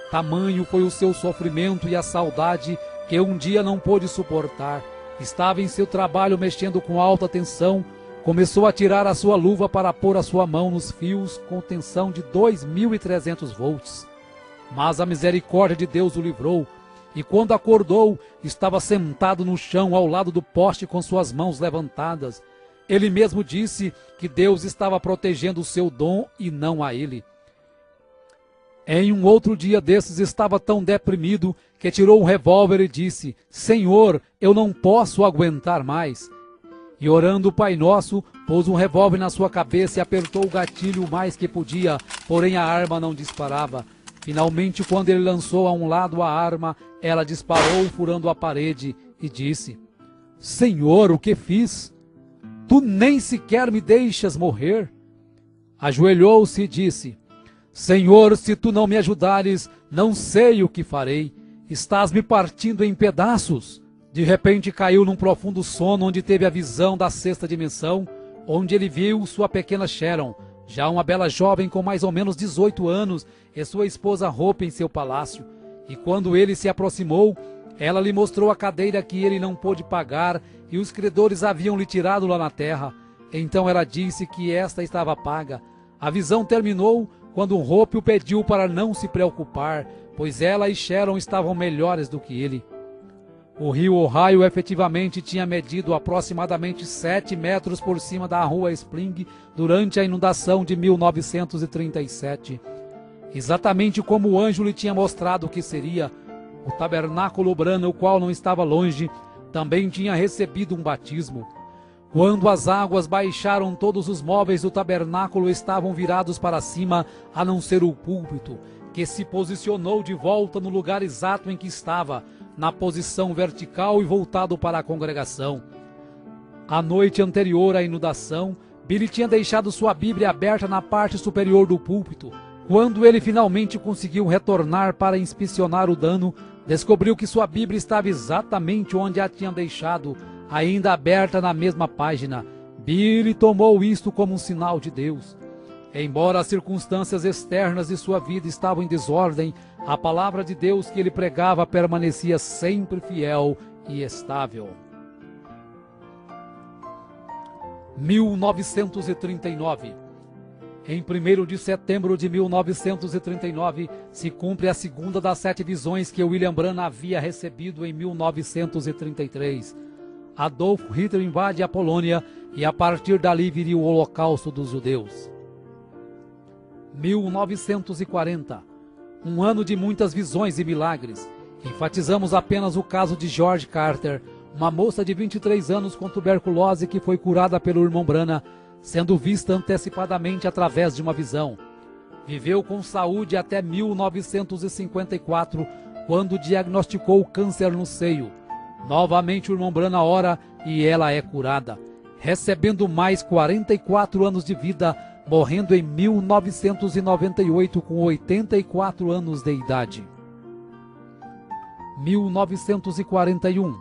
Tamanho foi o seu sofrimento e a saudade que um dia não pôde suportar. Estava em seu trabalho mexendo com alta tensão, começou a tirar a sua luva para pôr a sua mão nos fios com tensão de 2.300 volts. Mas a misericórdia de Deus o livrou, e quando acordou, estava sentado no chão ao lado do poste com suas mãos levantadas. Ele mesmo disse que Deus estava protegendo o seu dom e não a ele. Em um outro dia desses estava tão deprimido que tirou um revólver e disse: Senhor, eu não posso aguentar mais. E orando o Pai Nosso, pôs um revólver na sua cabeça e apertou o gatilho o mais que podia, porém a arma não disparava. Finalmente, quando ele lançou a um lado a arma, ela disparou furando a parede e disse: Senhor, o que fiz? Tu nem sequer me deixas morrer? Ajoelhou-se e disse: Senhor, se tu não me ajudares, não sei o que farei. Estás me partindo em pedaços. De repente caiu num profundo sono onde teve a visão da sexta dimensão, onde ele viu sua pequena Sharon, já uma bela jovem com mais ou menos 18 anos, e sua esposa Hope em seu palácio. E quando ele se aproximou, ela lhe mostrou a cadeira que ele não pôde pagar e os credores haviam lhe tirado lá na terra. Então ela disse que esta estava paga. A visão terminou quando Hope o pediu para não se preocupar, pois ela e Sharon estavam melhores do que ele. O rio Ohio efetivamente tinha medido aproximadamente 7 metros por cima da rua Spring durante a inundação de 1937. Exatamente como o anjo lhe tinha mostrado que seria, o tabernáculo Branham, o qual não estava longe, também tinha recebido um batismo. Quando as águas baixaram, todos os móveis do tabernáculo estavam virados para cima, a não ser o púlpito, que se posicionou de volta no lugar exato em que estava, na posição vertical e voltado para a congregação. A noite anterior à inundação, Billy tinha deixado sua Bíblia aberta na parte superior do púlpito. Quando ele finalmente conseguiu retornar para inspecionar o dano, descobriu que sua Bíblia estava exatamente onde a tinha deixado, ainda aberta na mesma página. Billy tomou isto como um sinal de Deus. Embora as circunstâncias externas de sua vida estavam em desordem, a palavra de Deus que ele pregava permanecia sempre fiel e estável. 1939. Em 1º de setembro de 1939, se cumpre a segunda das 7 visões que William Branham havia recebido em 1933. Adolf Hitler invade a Polônia e a partir dali viria o Holocausto dos Judeus. 1940. Um ano de muitas visões e milagres. Enfatizamos apenas o caso de George Carter, uma moça de 23 anos com tuberculose que foi curada pelo irmão Branham, sendo vista antecipadamente através de uma visão. Viveu com saúde até 1954, quando diagnosticou câncer no seio. Novamente o irmão Branham ora e ela é curada, recebendo mais 44 anos de vida, morrendo em 1998 com 84 anos de idade. 1941.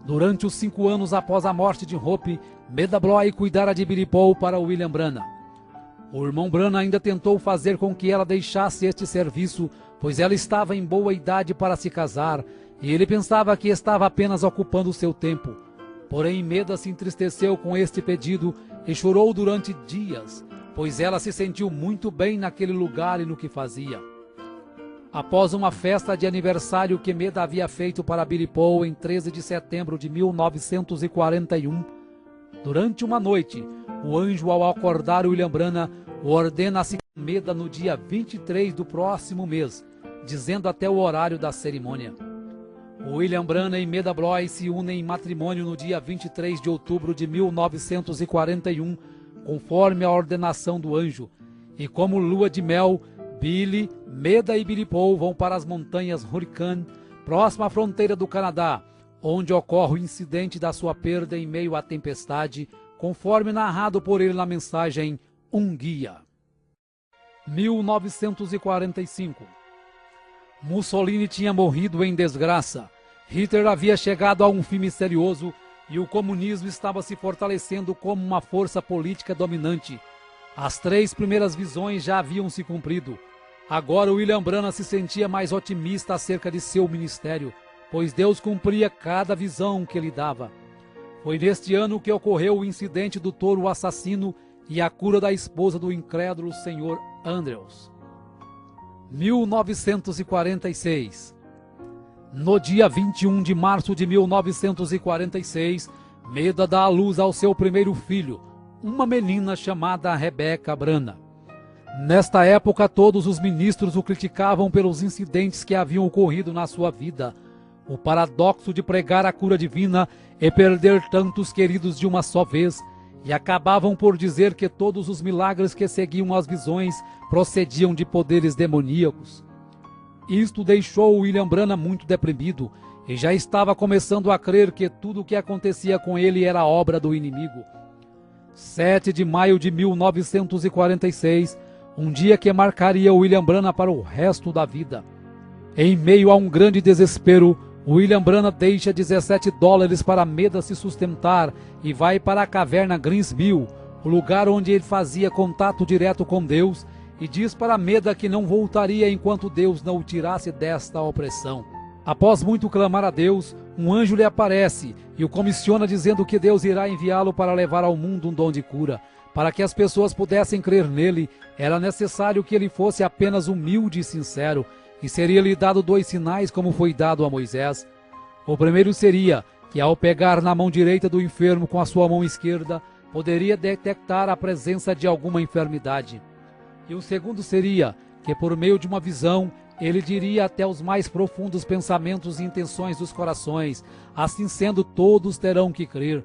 Durante os 5 anos após a morte de Hope, Meda Bloy cuidara de Billy Paul para William Branham. O irmão Branham ainda tentou fazer com que ela deixasse este serviço, pois ela estava em boa idade para se casar, e ele pensava que estava apenas ocupando seu tempo. Porém, Meda se entristeceu com este pedido e chorou durante dias, pois ela se sentiu muito bem naquele lugar e no que fazia. Após uma festa de aniversário que Meda havia feito para Billy Paul em 13 de setembro de 1941, durante uma noite, o anjo, ao acordar William Branham, o ordena a se casar com Meda no dia 23 do próximo mês, dizendo até o horário da cerimônia. William Branham e Meda Bloy se unem em matrimônio no dia 23 de outubro de 1941, conforme a ordenação do anjo, e como lua de mel, Billy, Meda e Billy Paul vão para as montanhas Hurricane, próxima à fronteira do Canadá, onde ocorre o incidente da sua perda em meio à tempestade, conforme narrado por ele na mensagem Um Guia. 1945. Mussolini tinha morrido em desgraça, Hitler havia chegado a um fim misterioso e o comunismo estava se fortalecendo como uma força política dominante. As 3 primeiras visões já haviam se cumprido. Agora William Branham se sentia mais otimista acerca de seu ministério, pois Deus cumpria cada visão que lhe dava. Foi neste ano que ocorreu o incidente do touro assassino e a cura da esposa do incrédulo Sr. Andrews. 1946. No dia 21 de março de 1946, Meda dá à luz ao seu primeiro filho, uma menina chamada Rebecca Branham. Nesta época, todos os ministros o criticavam pelos incidentes que haviam ocorrido na sua vida. O paradoxo de pregar a cura divina e perder tantos queridos de uma só vez, e acabavam por dizer que todos os milagres que seguiam as visões procediam de poderes demoníacos. Isto deixou William Branham muito deprimido, e já estava começando a crer que tudo o que acontecia com ele era obra do inimigo. 7 de maio de 1946, um dia que marcaria William Branham para o resto da vida. Em meio a um grande desespero, William Branham deixa $17 para Meda se sustentar e vai para a caverna Greens Mill, o lugar onde ele fazia contato direto com Deus, e diz para Meda que não voltaria enquanto Deus não o tirasse desta opressão. Após muito clamar a Deus, um anjo lhe aparece e o comissiona dizendo que Deus irá enviá-lo para levar ao mundo um dom de cura. Para que as pessoas pudessem crer nele, era necessário que ele fosse apenas humilde e sincero, e seria-lhe dado 2 sinais como foi dado a Moisés. O primeiro seria que, ao pegar na mão direita do enfermo com a sua mão esquerda, poderia detectar a presença de alguma enfermidade. E o segundo seria que, por meio de uma visão, ele diria até os mais profundos pensamentos e intenções dos corações. Assim sendo, todos terão que crer.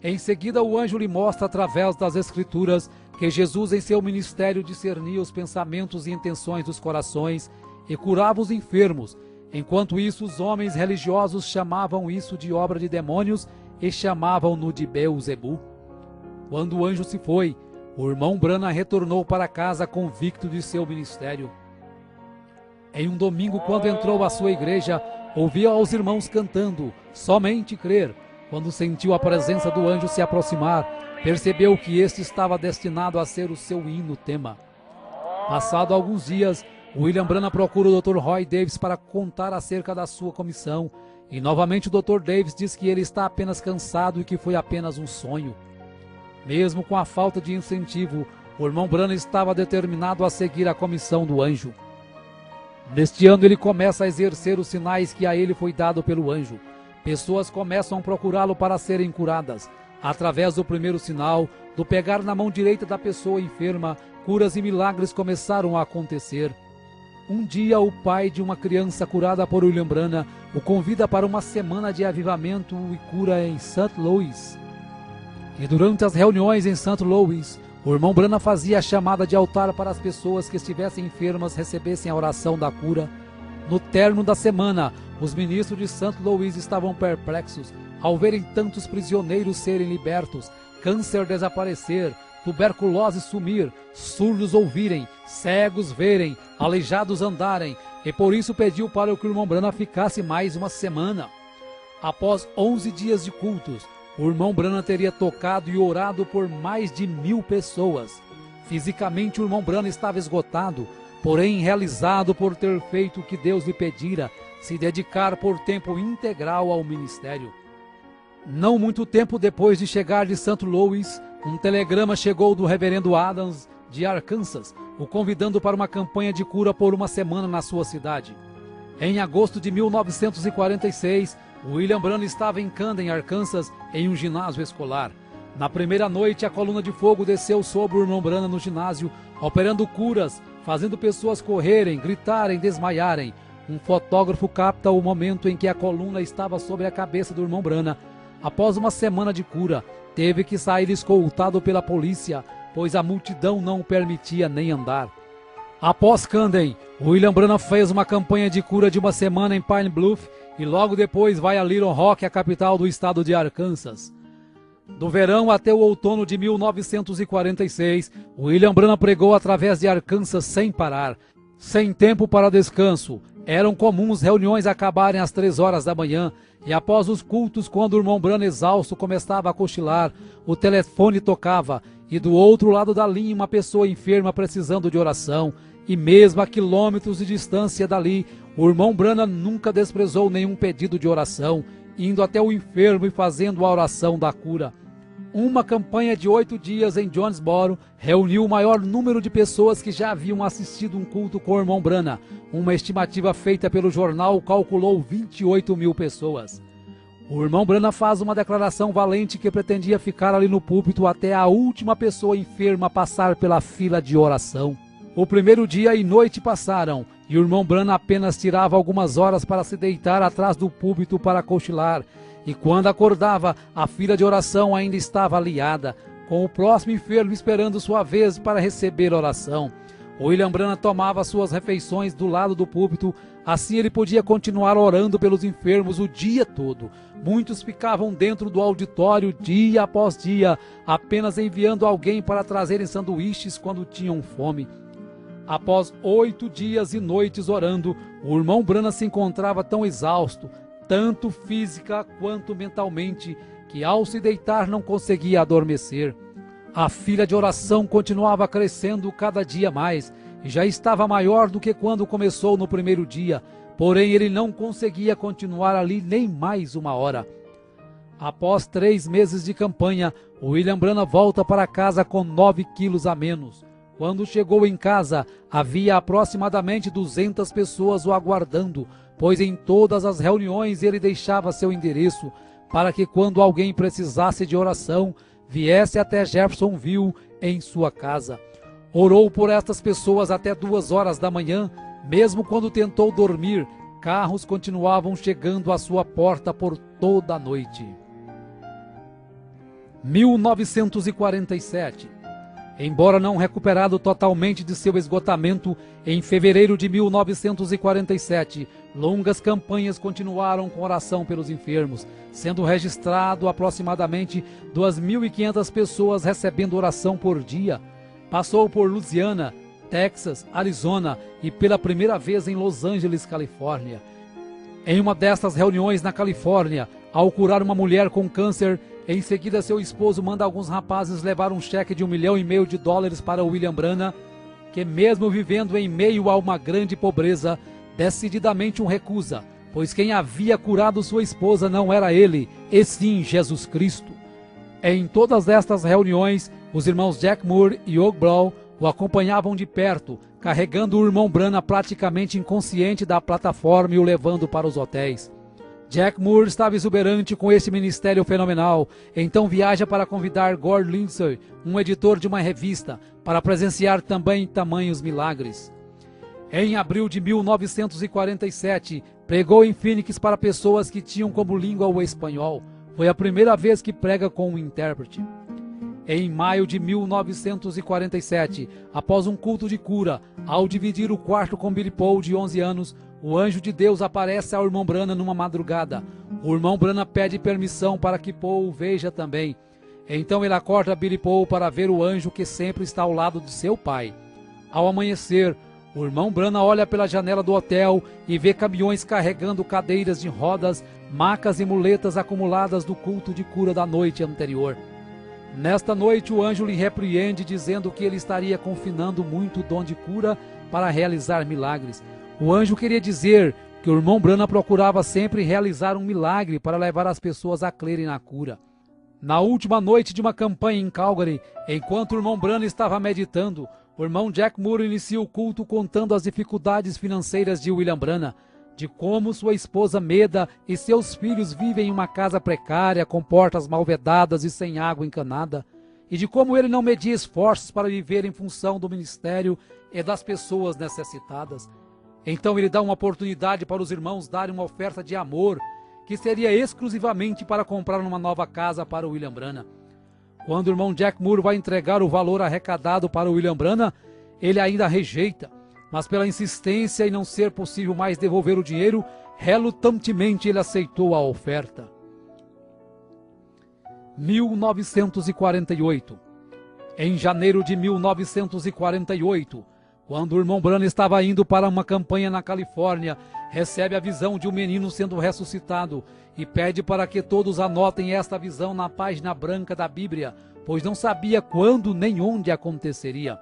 Em seguida, o anjo lhe mostra através das Escrituras que Jesus em seu ministério discernia os pensamentos e intenções dos corações e curava os enfermos. Enquanto isso, os homens religiosos chamavam isso de obra de demônios e chamavam-no de Beelzebu. Quando o anjo se foi, o irmão Branham retornou para casa convicto de seu ministério. Em um domingo, quando entrou à sua igreja, ouviu aos irmãos cantando "Somente Crer". Quando sentiu a presença do anjo se aproximar, percebeu que este estava destinado a ser o seu hino tema. Passado alguns dias, William Branham procura o Dr. Roy Davis para contar acerca da sua comissão, e novamente o Dr. Davis diz que ele está apenas cansado e que foi apenas um sonho. Mesmo com a falta de incentivo, o irmão Branham estava determinado a seguir a comissão do anjo. Neste ano ele começa a exercer os sinais que a ele foi dado pelo anjo. Pessoas começam a procurá-lo para serem curadas. Através do primeiro sinal, do pegar na mão direita da pessoa enferma, curas e milagres começaram a acontecer. Um dia, o pai de uma criança curada por William Branham o convida para uma semana de avivamento e cura em St. Louis. E durante as reuniões em St. Louis, o irmão Branham fazia a chamada de altar para as pessoas que estivessem enfermas recebessem a oração da cura. No término da semana, os ministros de St. Louis estavam perplexos ao verem tantos prisioneiros serem libertos, câncer desaparecer, tuberculose sumir, surdos ouvirem, cegos verem, aleijados andarem, e por isso pediu para que o irmão Branham ficasse mais uma semana. Após 11 dias de cultos, o irmão Branham teria tocado e orado por mais de 1000 pessoas. Fisicamente, o irmão Branham estava esgotado, porém realizado por ter feito o que Deus lhe pedira, se dedicar por tempo integral ao ministério. Não muito tempo depois de chegar de St. Louis, um telegrama chegou do reverendo Adams de Arkansas, o convidando para uma campanha de cura por uma semana na sua cidade. Em agosto de 1946, William Branham estava em Camden, Arkansas, em um ginásio escolar. Na primeira noite, a coluna de fogo desceu sobre o irmão Branham no ginásio, operando curas, fazendo pessoas correrem, gritarem, desmaiarem. Um fotógrafo capta o momento em que a coluna estava sobre a cabeça do irmão Branham. Após uma semana de cura, teve que sair escoltado pela polícia, pois a multidão não o permitia nem andar. Após Camden, William Branham fez uma campanha de cura de uma semana em Pine Bluff e logo depois vai a Little Rock, a capital do estado de Arkansas. Do verão até o outono de 1946, William Branham pregou através de Arkansas sem parar, sem tempo para descanso. Eram comuns reuniões acabarem às 3 horas da manhã, e após os cultos, quando o irmão Branham exausto começava a cochilar, o telefone tocava, e do outro lado da linha uma pessoa enferma precisando de oração, e mesmo a quilômetros de distância dali, o irmão Branham nunca desprezou nenhum pedido de oração, indo até o enfermo e fazendo a oração da cura. Uma campanha de 8 dias em Jonesboro reuniu o maior número de pessoas que já haviam assistido um culto com o irmão Branham. Uma estimativa feita pelo jornal calculou 28.000 pessoas. O irmão Branham faz uma declaração valente que pretendia ficar ali no púlpito até a última pessoa enferma passar pela fila de oração. O primeiro dia e noite passaram, e o irmão Branham apenas tirava algumas horas para se deitar atrás do púlpito para cochilar. E quando acordava, a fila de oração ainda estava aliada, com o próximo enfermo esperando sua vez para receber oração. William Branham tomava suas refeições do lado do púlpito, assim ele podia continuar orando pelos enfermos o dia todo. Muitos ficavam dentro do auditório dia após dia, apenas enviando alguém para trazerem sanduíches quando tinham fome. Após 8 dias e noites orando, o irmão Branham se encontrava tão exausto, tanto física quanto mentalmente, que ao se deitar não conseguia adormecer. A fila de oração continuava crescendo cada dia mais, e já estava maior do que quando começou no primeiro dia, porém ele não conseguia continuar ali nem mais uma hora. Após 3 meses de campanha, William Branham volta para casa com 9 quilos a menos. Quando chegou em casa, havia aproximadamente 200 pessoas o aguardando, pois em todas as reuniões ele deixava seu endereço, para que quando alguém precisasse de oração, viesse até Jeffersonville em sua casa. Orou por estas pessoas até 2 horas da manhã, mesmo quando tentou dormir, carros continuavam chegando à sua porta por toda a noite. 1947. Embora não recuperado totalmente de seu esgotamento, em fevereiro de 1947, longas campanhas continuaram com oração pelos enfermos, sendo registrado aproximadamente 2.500 pessoas recebendo oração por dia. Passou por Louisiana, Texas, Arizona e pela primeira vez em Los Angeles, Califórnia. Em uma dessas reuniões na Califórnia, ao curar uma mulher com câncer, em seguida seu esposo manda alguns rapazes levar um cheque de $1,5 milhão para William Branham, que mesmo vivendo em meio a uma grande pobreza, decididamente o recusa, pois quem havia curado sua esposa não era ele, e sim Jesus Cristo. Em todas estas reuniões, os irmãos Jack Moore e Og Brown o acompanhavam de perto, carregando o irmão Branham praticamente inconsciente da plataforma e o levando para os hotéis. Jack Moore estava exuberante com esse ministério fenomenal, então viaja para convidar Gord Lindsay, um editor de uma revista, para presenciar também tamanhos milagres. Em abril de 1947, pregou em Phoenix para pessoas que tinham como língua o espanhol. Foi a primeira vez que prega com um intérprete. Em maio de 1947, após um culto de cura, ao dividir o quarto com Billy Paul, de 11 anos, o anjo de Deus aparece ao irmão Branham numa madrugada. O irmão Branham pede permissão para que Paul o veja também. Então ele acorda Billy Paul para ver o anjo que sempre está ao lado de seu pai. Ao amanhecer, o irmão Branham olha pela janela do hotel e vê caminhões carregando cadeiras de rodas, macas e muletas acumuladas do culto de cura da noite anterior. Nesta noite, o anjo lhe repreende, dizendo que ele estaria confinando muito o dom de cura para realizar milagres. O anjo queria dizer que o irmão Branham procurava sempre realizar um milagre para levar as pessoas a crerem na cura. Na última noite de uma campanha em Calgary, enquanto o irmão Branham estava meditando, o irmão Jack Moore inicia o culto contando as dificuldades financeiras de William Branham, de como sua esposa Meda e seus filhos vivem em uma casa precária, com portas mal vedadas e sem água encanada, e de como ele não media esforços para viver em função do ministério e das pessoas necessitadas. Então ele dá uma oportunidade para os irmãos darem uma oferta de amor, que seria exclusivamente para comprar uma nova casa para William Branham. Quando o irmão Jack Moore vai entregar o valor arrecadado para William Branham, ele ainda rejeita, mas pela insistência em não ser possível mais devolver o dinheiro, relutantemente ele aceitou a oferta. 1948. Em janeiro de 1948, quando o irmão Branham estava indo para uma campanha na Califórnia, recebe a visão de um menino sendo ressuscitado e pede para que todos anotem esta visão na página branca da Bíblia, pois não sabia quando nem onde aconteceria.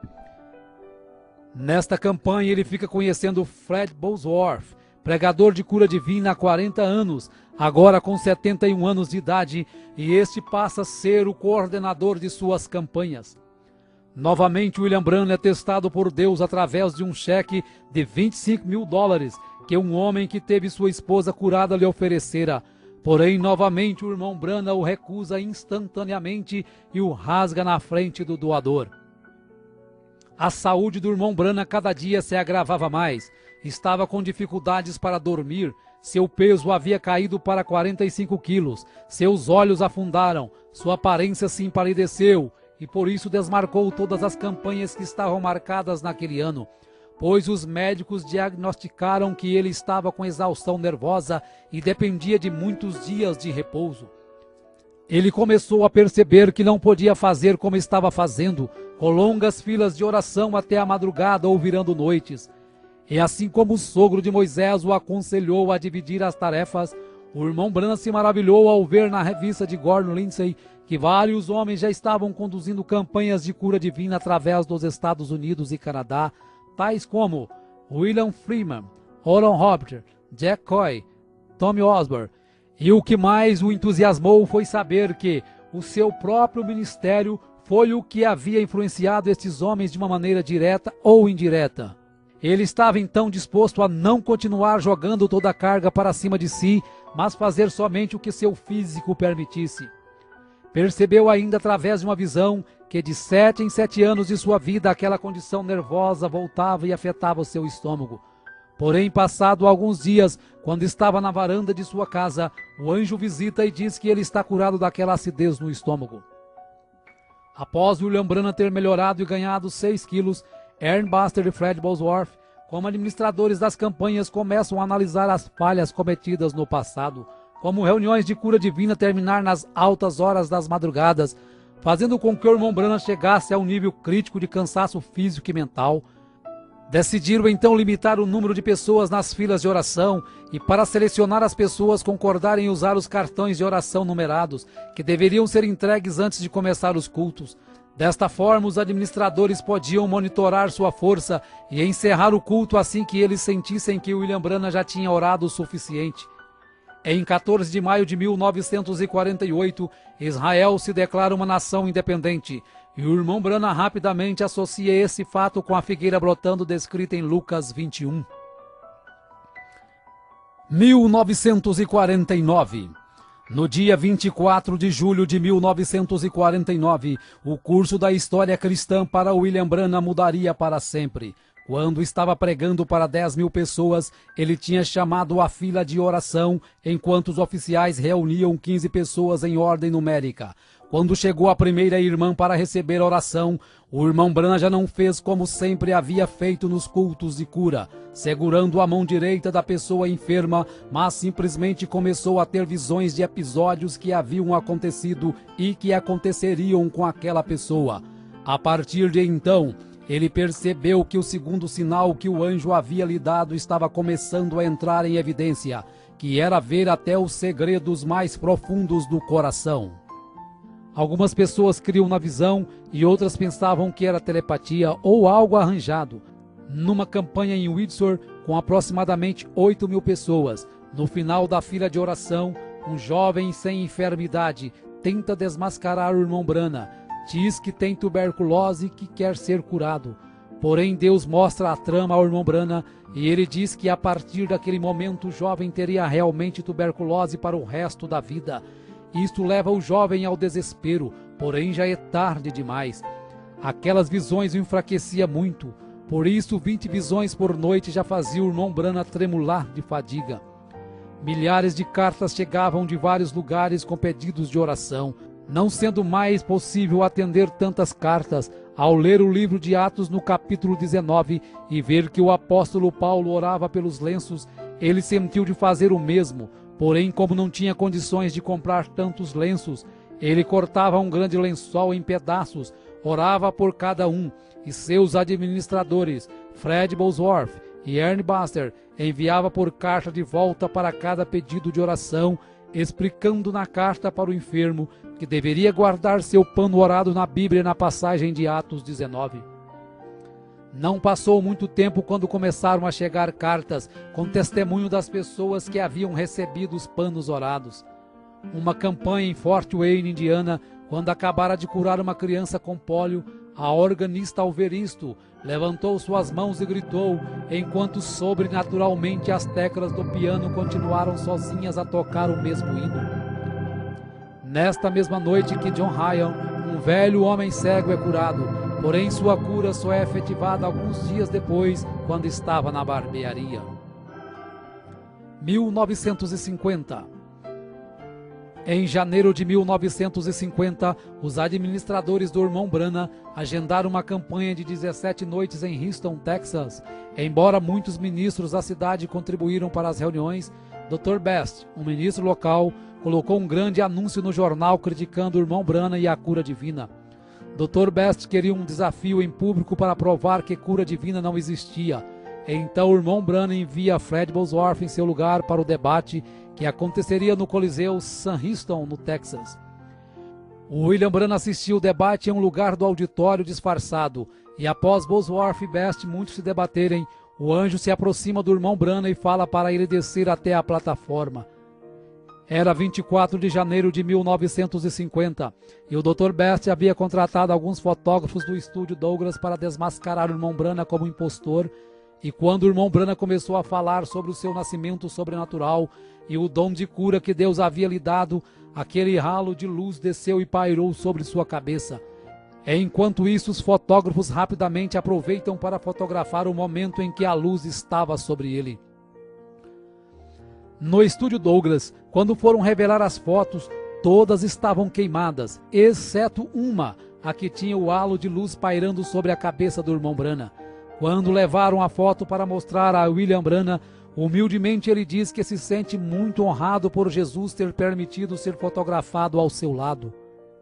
Nesta campanha ele fica conhecendo Fred Bosworth, pregador de cura divina há 40 anos, agora com 71 anos de idade, e este passa a ser o coordenador de suas campanhas. Novamente, William Branham é testado por Deus através de um cheque de $25.000 que um homem que teve sua esposa curada lhe oferecera. Porém, novamente, o irmão Branham o recusa instantaneamente e o rasga na frente do doador. A saúde do irmão Branham cada dia se agravava mais. Estava com dificuldades para dormir. Seu peso havia caído para 45 quilos. Seus olhos afundaram. Sua aparência se empalideceu. E por isso desmarcou todas as campanhas que estavam marcadas naquele ano, pois os médicos diagnosticaram que ele estava com exaustão nervosa e dependia de muitos dias de repouso. Ele começou a perceber que não podia fazer como estava fazendo, com longas filas de oração até a madrugada ou virando noites. E assim como o sogro de Moisés o aconselhou a dividir as tarefas, o irmão Branham se maravilhou ao ver na revista de Gordon Lindsay que vários homens já estavam conduzindo campanhas de cura divina através dos Estados Unidos e Canadá, tais como William Freeman, Oral Roberts, Jack Coy, Tommy Osborne. E o que mais o entusiasmou foi saber que o seu próprio ministério foi o que havia influenciado estes homens de uma maneira direta ou indireta. Ele estava então disposto a não continuar jogando toda a carga para cima de si, mas fazer somente o que seu físico permitisse. Percebeu ainda através de uma visão que de 7 em 7 anos de sua vida aquela condição nervosa voltava e afetava o seu estômago. Porém, passado alguns dias, quando estava na varanda de sua casa, o anjo visita e diz que ele está curado daquela acidez no estômago. Após William Branham ter melhorado e ganhado 6 quilos, Aaron Buster e Fred Bosworth, como administradores das campanhas, começam a analisar as falhas cometidas no passado, como reuniões de cura divina terminar nas altas horas das madrugadas, fazendo com que o irmão Branham chegasse a um nível crítico de cansaço físico e mental. Decidiram então limitar o número de pessoas nas filas de oração e, para selecionar as pessoas, concordarem em usar os cartões de oração numerados, que deveriam ser entregues antes de começar os cultos. Desta forma, os administradores podiam monitorar sua força e encerrar o culto assim que eles sentissem que William Branham já tinha orado o suficiente. Em 14 de maio de 1948, Israel se declara uma nação independente, e o irmão Branham rapidamente associa esse fato com a figueira brotando descrita em Lucas 21. 1949. No dia 24 de julho de 1949, o curso da história cristã para William Branham mudaria para sempre. Quando estava pregando para 10.000 pessoas, ele tinha chamado a fila de oração, enquanto os oficiais reuniam 15 pessoas em ordem numérica. Quando chegou a primeira irmã para receber a oração, o irmão Branham já não fez como sempre havia feito nos cultos de cura, segurando a mão direita da pessoa enferma, mas simplesmente começou a ter visões de episódios que haviam acontecido e que aconteceriam com aquela pessoa. A partir de então, ele percebeu que o segundo sinal que o anjo havia lhe dado estava começando a entrar em evidência, que era ver até os segredos mais profundos do coração. Algumas pessoas criam na visão e outras pensavam que era telepatia ou algo arranjado. Numa campanha em Windsor, com aproximadamente 8.000 pessoas, no final da fila de oração, um jovem sem enfermidade tenta desmascarar o irmão Branham. Diz que tem tuberculose e que quer ser curado. Porém, Deus mostra a trama ao irmão Branham e ele diz que a partir daquele momento o jovem teria realmente tuberculose para o resto da vida. Isto leva o jovem ao desespero, porém já é tarde demais. Aquelas visões o enfraqueciam muito, por isso 20 visões por noite já faziam o irmão Branham tremular de fadiga. Milhares de cartas chegavam de vários lugares com pedidos de oração. Não sendo mais possível atender tantas cartas, ao ler o livro de Atos no capítulo 19 e ver que o apóstolo Paulo orava pelos lenços, ele sentiu de fazer o mesmo. Porém, como não tinha condições de comprar tantos lenços, ele cortava um grande lençol em pedaços, orava por cada um, e seus administradores, Fred Bosworth e Ernie Buster, enviava por carta de volta para cada pedido de oração, explicando na carta para o enfermo que deveria guardar seu pano orado na Bíblia na passagem de Atos 19. Não passou muito tempo quando começaram a chegar cartas com testemunho das pessoas que haviam recebido os panos orados. Uma campanha em Fort Wayne, Indiana, quando acabara de curar uma criança com pólio, a organista, ao ver isto, levantou suas mãos e gritou, enquanto sobrenaturalmente as teclas do piano continuaram sozinhas a tocar o mesmo hino. Nesta mesma noite que John Ryan, um velho homem cego, é curado, porém sua cura só é efetivada alguns dias depois, quando estava na barbearia. 1950. Em janeiro de 1950, os administradores do irmão Branham agendaram uma campanha de 17 noites em Houston, Texas. Embora muitos ministros da cidade contribuíram para as reuniões, Dr. Best, um ministro local, colocou um grande anúncio no jornal criticando o irmão Branham e a cura divina. Dr. Best queria um desafio em público para provar que cura divina não existia. Então o irmão Branham envia Fred Bosworth em seu lugar para o debate que aconteceria no Coliseu Sam Houston, no Texas. O William Branham assistiu o debate em um lugar do auditório disfarçado, e após Bosworth e Best muitos se debaterem, o anjo se aproxima do irmão Branham e fala para ele descer até a plataforma. Era 24 de janeiro de 1950 e o Dr. Best havia contratado alguns fotógrafos do estúdio Douglas para desmascarar o irmão Branham como impostor. E quando o irmão Branham começou a falar sobre o seu nascimento sobrenatural e o dom de cura que Deus havia lhe dado, aquele ralo de luz desceu e pairou sobre sua cabeça. Enquanto isso, os fotógrafos rapidamente aproveitam para fotografar o momento em que a luz estava sobre ele. No estúdio Douglas, quando foram revelar as fotos, todas estavam queimadas, exceto uma, a que tinha o halo de luz pairando sobre a cabeça do irmão Branham. Quando levaram a foto para mostrar a William Branham, humildemente ele diz que se sente muito honrado por Jesus ter permitido ser fotografado ao seu lado.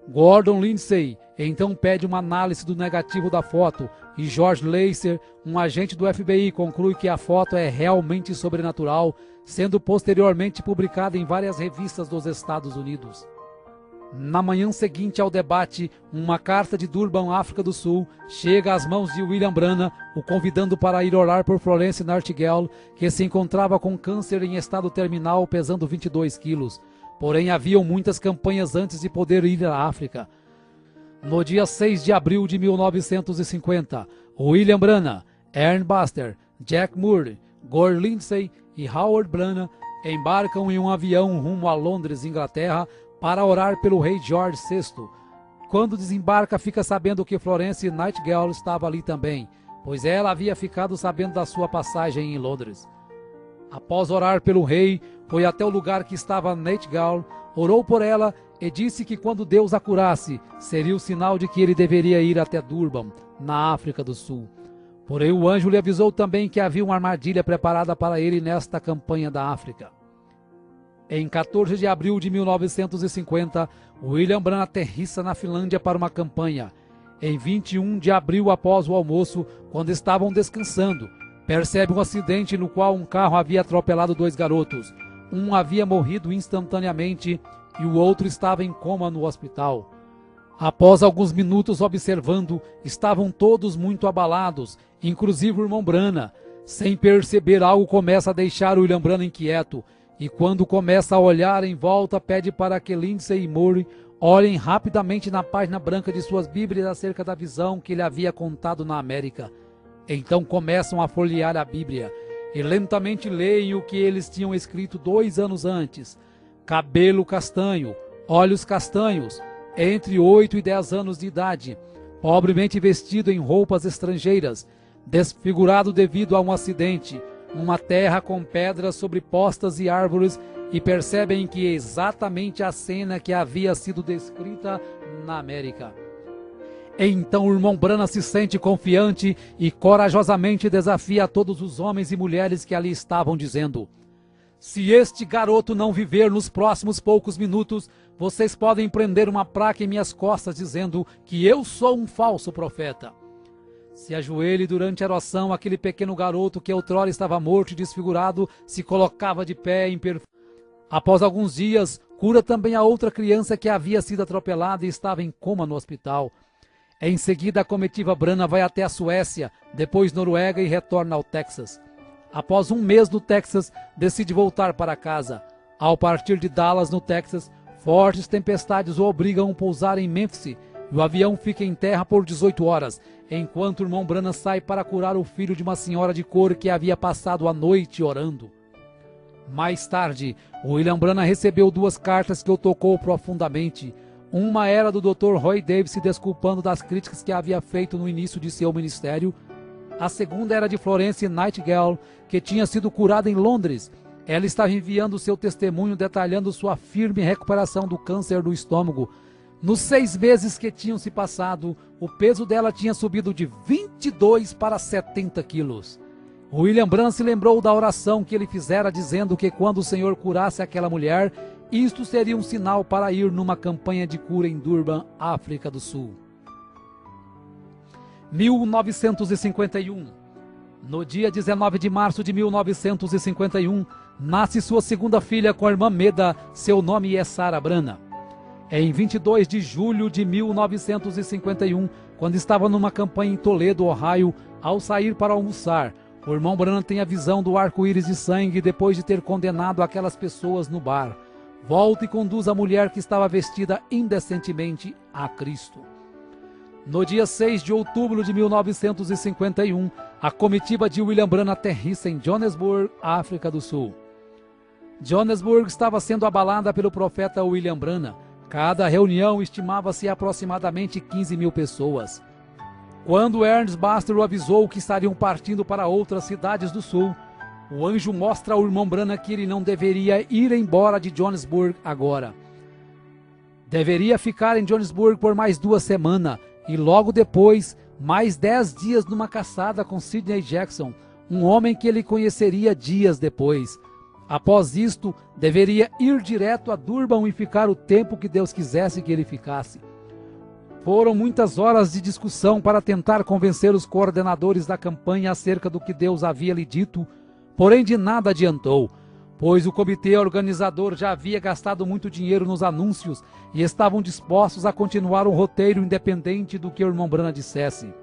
Gordon Lindsay então pede uma análise do negativo da foto e George Lacer, um agente do FBI, conclui que a foto é realmente sobrenatural, sendo posteriormente publicada em várias revistas dos Estados Unidos. Na manhã seguinte ao debate, uma carta de Durban, África do Sul, chega às mãos de William Branham, o convidando para ir orar por Florence Nightingale, que se encontrava com câncer em estado terminal, pesando 22 quilos. Porém, haviam muitas campanhas antes de poder ir à África. No dia 6 de abril de 1950, William Branham, Ern Buster, Jack Moore, Gore Lindsay e Howard Branham embarcam em um avião rumo a Londres, Inglaterra, para orar pelo rei George VI. Quando desembarca, fica sabendo que Florence Nightingale estava ali também. pois ela havia ficado sabendo da sua passagem em Londres. Após orar pelo rei, foi até o lugar que estava Nightgall, orou por ela e disse que quando Deus a curasse, seria o sinal de que ele deveria ir até Durban, na África do Sul. Porém, o anjo lhe avisou também que havia uma armadilha preparada para ele nesta campanha da África. Em 14 de abril de 1950, William Branham aterrissa na Finlândia para uma campanha. Em 21 de abril, após o almoço, quando estavam descansando, percebe um acidente no qual um carro havia atropelado 2 garotos. Um havia morrido instantaneamente e o outro estava em coma no hospital. Após alguns minutos observando, estavam todos muito abalados, inclusive o irmão Branham. Sem perceber, algo começa a deixar o William Branham inquieto, e quando começa a olhar em volta, pede para que Lindsay e Murray olhem rapidamente na página branca de suas Bíblias acerca da visão que ele havia contado na América. Então começam a folhear a Bíblia e lentamente leem o que eles tinham escrito 2 anos antes. Cabelo castanho, olhos castanhos, entre 8 e 10 anos de idade, pobremente vestido em roupas estrangeiras, desfigurado devido a um acidente, numa terra com pedras sobrepostas e árvores, e percebem que é exatamente a cena que havia sido descrita na América. Então o irmão Branham se sente confiante e corajosamente desafia a todos os homens e mulheres que ali estavam, dizendo: se este garoto não viver nos próximos poucos minutos, vocês podem prender uma placa em minhas costas dizendo que eu sou um falso profeta. Se ajoelhe durante a oração, aquele pequeno garoto que outrora estava morto e desfigurado se colocava de pé em perfeito. Após alguns dias, cura também a outra criança que havia sido atropelada e estava em coma no hospital. Em seguida, a comitiva Branham vai até a Suécia, depois Noruega e retorna ao Texas. Após um mês no Texas, decide voltar para casa. Ao partir de Dallas, no Texas, fortes tempestades o obrigam a pousar em Memphis e o avião fica em terra por 18 horas, enquanto o irmão Branham sai para curar o filho de uma senhora de cor que havia passado a noite orando. Mais tarde, William Branham recebeu 2 cartas que o tocou profundamente. Uma era do Dr. Roy Davis se desculpando das críticas que havia feito no início de seu ministério. A segunda era de Florence Nightingale, que tinha sido curada em Londres. Ela estava enviando seu testemunho detalhando sua firme recuperação do câncer do estômago. Nos 6 meses que tinham se passado, o peso dela tinha subido de 22 para 70 quilos. William Branham se lembrou da oração que ele fizera dizendo que quando o Senhor curasse aquela mulher, isto seria um sinal para ir numa campanha de cura em Durban, África do Sul. 1951. No dia 19 de março de 1951, nasce sua segunda filha com a irmã Meda, seu nome é Sarah Branham. Em 22 de julho de 1951, quando estava numa campanha em Toledo, Ohio, ao sair para almoçar, o irmão Branham tem a visão do arco-íris de sangue depois de ter condenado aquelas pessoas no bar. Volta e conduz a mulher que estava vestida indecentemente a Cristo. No dia 6 de outubro de 1951, a comitiva de William Branham aterrissa em Johannesburg, África do Sul. Johannesburg estava sendo abalada pelo profeta William Branham. Cada reunião estimava-se aproximadamente 15 mil pessoas. Quando Ernest Baxter o avisou que estariam partindo para outras cidades do sul, o anjo mostra ao irmão Branham que ele não deveria ir embora de Johannesburg agora. Deveria ficar em Johannesburg por mais 2 semanas e logo depois, mais 10 dias numa caçada com Sidney Jackson, um homem que ele conheceria dias depois. Após isto, deveria ir direto a Durban e ficar o tempo que Deus quisesse que ele ficasse. Foram muitas horas de discussão para tentar convencer os coordenadores da campanha acerca do que Deus havia lhe dito, porém de nada adiantou, pois o comitê organizador já havia gastado muito dinheiro nos anúncios e estavam dispostos a continuar um roteiro independente do que o irmão Branham dissesse.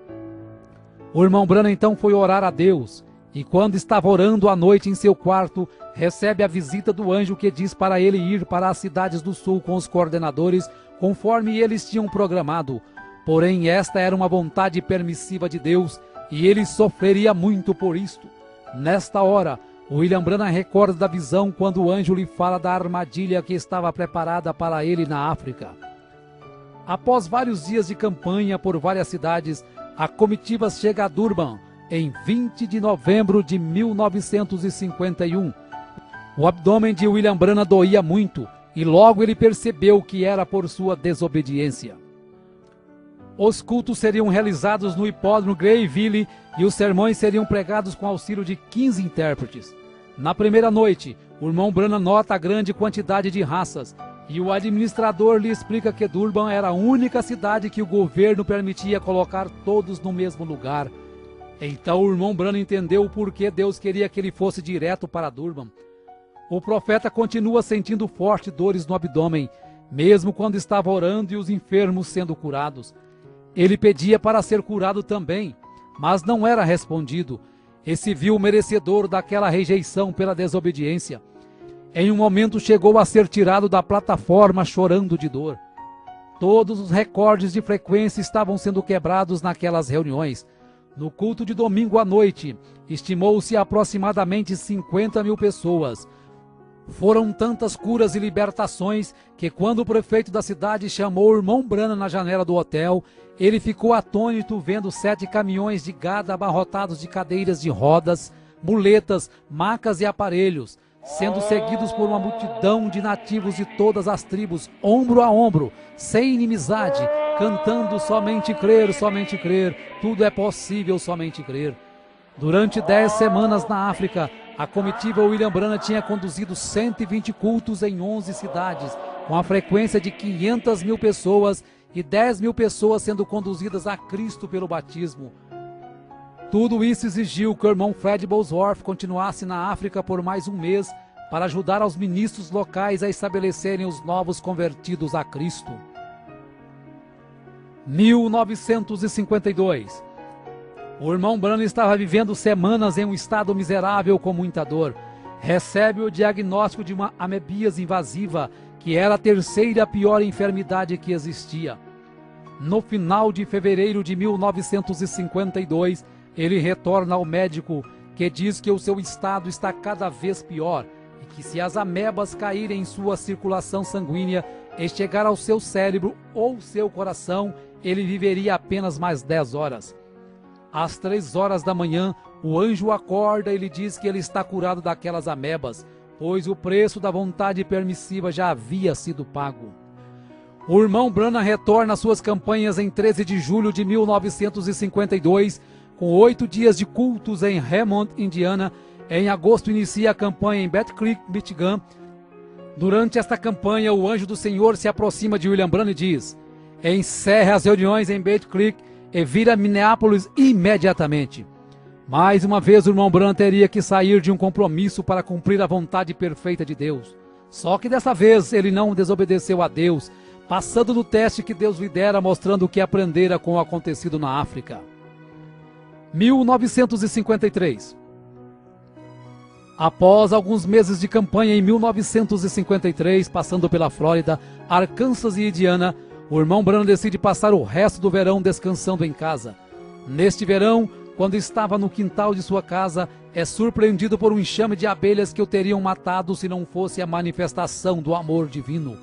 O irmão Branham então foi orar a Deus, e quando estava orando à noite em seu quarto, recebe a visita do anjo que diz para ele ir para as cidades do sul com os coordenadores, conforme eles tinham programado. Porém, esta era uma vontade permissiva de Deus, e ele sofreria muito por isto. Nesta hora, William Branham recorda da visão quando o anjo lhe fala da armadilha que estava preparada para ele na África. Após vários dias de campanha por várias cidades, a comitiva chega a Durban, em 20 de novembro de 1951. O abdômen de William Branham doía muito e logo ele percebeu que era por sua desobediência. Os cultos seriam realizados no hipódromo Greyville e os sermões seriam pregados com auxílio de 15 intérpretes. Na primeira noite, o irmão Branham nota a grande quantidade de raças e o administrador lhe explica que Durban era a única cidade que o governo permitia colocar todos no mesmo lugar. Então o irmão Branham entendeu o porquê Deus queria que ele fosse direto para Durban. O profeta continua sentindo fortes dores no abdômen, mesmo quando estava orando e os enfermos sendo curados. Ele pedia para ser curado também, mas não era respondido, e se viu merecedor daquela rejeição pela desobediência. Em um momento chegou a ser tirado da plataforma chorando de dor. Todos os recordes de frequência estavam sendo quebrados naquelas reuniões. No culto de domingo à noite, estimou-se aproximadamente 50 mil pessoas. Foram tantas curas e libertações que quando o prefeito da cidade chamou o irmão Branham na janela do hotel, ele ficou atônito vendo 7 caminhões de gado abarrotados de cadeiras de rodas, muletas, macas e aparelhos, sendo seguidos por uma multidão de nativos de todas as tribos, ombro a ombro, sem inimizade, cantando somente crer, tudo é possível, somente crer. Durante 10 semanas na África, a comitiva William Branham tinha conduzido 120 cultos em 11 cidades, com a frequência de 500 mil pessoas e 10 mil pessoas sendo conduzidas a Cristo pelo batismo. Tudo isso exigiu que o irmão Fred Bosworth continuasse na África por mais um mês para ajudar aos ministros locais a estabelecerem os novos convertidos a Cristo. 1952. O irmão Branham estava vivendo semanas em um estado miserável com muita dor. Recebe o diagnóstico de uma amebíase invasiva, que era a terceira pior enfermidade que existia. No final de fevereiro de 1952, ele retorna ao médico, que diz que o seu estado está cada vez pior e que se as amebas caírem em sua circulação sanguínea e chegar ao seu cérebro ou seu coração, ele viveria apenas mais 10 horas. Às 3 horas da manhã, o anjo acorda e lhe diz que ele está curado daquelas amebas, pois o preço da vontade permissiva já havia sido pago. O irmão Branham retorna às suas campanhas em 13 de julho de 1952, com 8 dias de cultos em Hammond, Indiana. Em agosto inicia a campanha em Battle Creek, Michigan. Durante esta campanha, o anjo do Senhor se aproxima de William Branham e diz: encerre as reuniões em Battle Creek e vira Minneapolis imediatamente. Mais uma vez o irmão Branham teria que sair de um compromisso para cumprir a vontade perfeita de Deus. Só que dessa vez ele não desobedeceu a Deus, passando no teste que Deus lhe dera, mostrando o que aprendera com o acontecido na África. 1953. Após alguns meses de campanha em 1953, passando pela Flórida, Arkansas e Indiana, o irmão Branham decide passar o resto do verão descansando em casa. Neste verão, quando estava no quintal de sua casa, é surpreendido por um enxame de abelhas que o teriam matado se não fosse a manifestação do amor divino.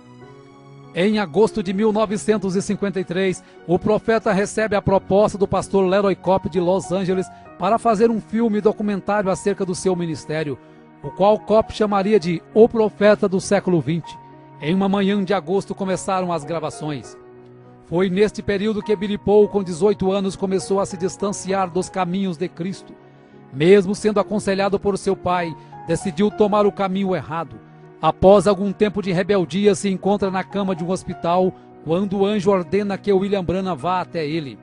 Em agosto de 1953, o profeta recebe a proposta do pastor Leroy Cope de Los Angeles para fazer um filme documentário acerca do seu ministério, o qual Cope chamaria de O Profeta do Século XX. Em uma manhã de agosto começaram as gravações. Foi neste período que Billy Paul, com 18 anos, começou a se distanciar dos caminhos de Cristo. Mesmo sendo aconselhado por seu pai, decidiu tomar o caminho errado. Após algum tempo de rebeldia, se encontra na cama de um hospital, quando o anjo ordena que William Branham vá até ele.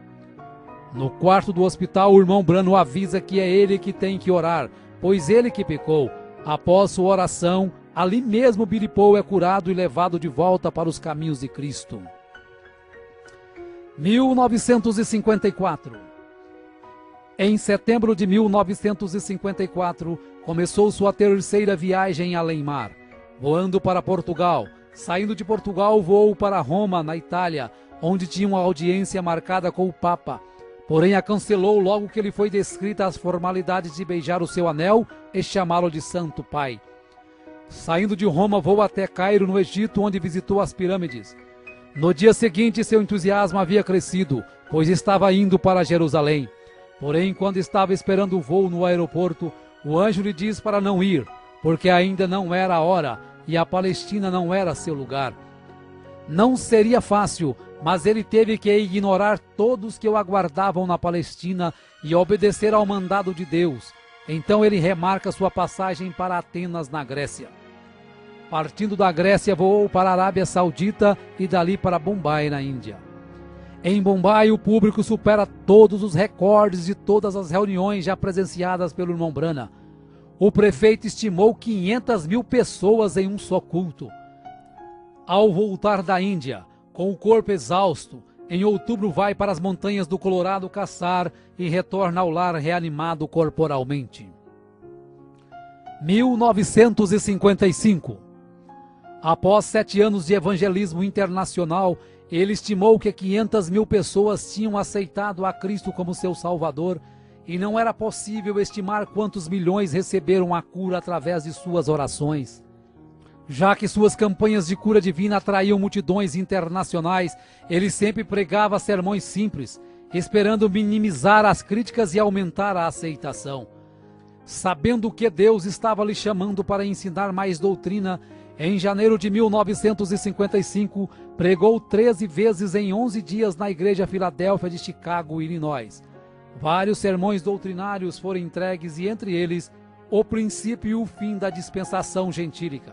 No quarto do hospital, o irmão Branham avisa que é ele que tem que orar, pois ele que pecou. Após sua oração, ali mesmo Billy Paul é curado e levado de volta para os caminhos de Cristo. 1954. Em setembro de 1954, começou sua terceira viagem além-mar, voando para Portugal. Saindo de Portugal, voou para Roma, na Itália, onde tinha uma audiência marcada com o Papa. Porém, a cancelou logo que lhe foi descrita as formalidades de beijar o seu anel e chamá-lo de Santo Pai. Saindo de Roma, voou até Cairo, no Egito, onde visitou as pirâmides. No dia seguinte, seu entusiasmo havia crescido, pois estava indo para Jerusalém. Porém, quando estava esperando o voo no aeroporto, o anjo lhe diz para não ir, porque ainda não era a hora e a Palestina não era seu lugar. Não seria fácil, mas ele teve que ignorar todos que o aguardavam na Palestina e obedecer ao mandado de Deus. Então ele remarca sua passagem para Atenas, na Grécia. Partindo da Grécia, voou para a Arábia Saudita e dali para Bombai, na Índia. Em Bombai, o público supera todos os recordes de todas as reuniões já presenciadas pelo irmão Branham. O prefeito estimou 500 mil pessoas em um só culto. Ao voltar da Índia, com o corpo exausto, em outubro vai para as montanhas do Colorado caçar e retorna ao lar reanimado corporalmente. 1955. Após 7 anos de evangelismo internacional, ele estimou que 500 mil pessoas tinham aceitado a Cristo como seu Salvador e não era possível estimar quantos milhões receberam a cura através de suas orações. Já que suas campanhas de cura divina atraíam multidões internacionais, ele sempre pregava sermões simples, esperando minimizar as críticas e aumentar a aceitação. Sabendo que Deus estava lhe chamando para ensinar mais doutrina, em janeiro de 1955, pregou 13 vezes em 11 dias na Igreja Filadélfia de Chicago, Illinois. Vários sermões doutrinários foram entregues e, entre eles, o princípio e o fim da dispensação gentílica.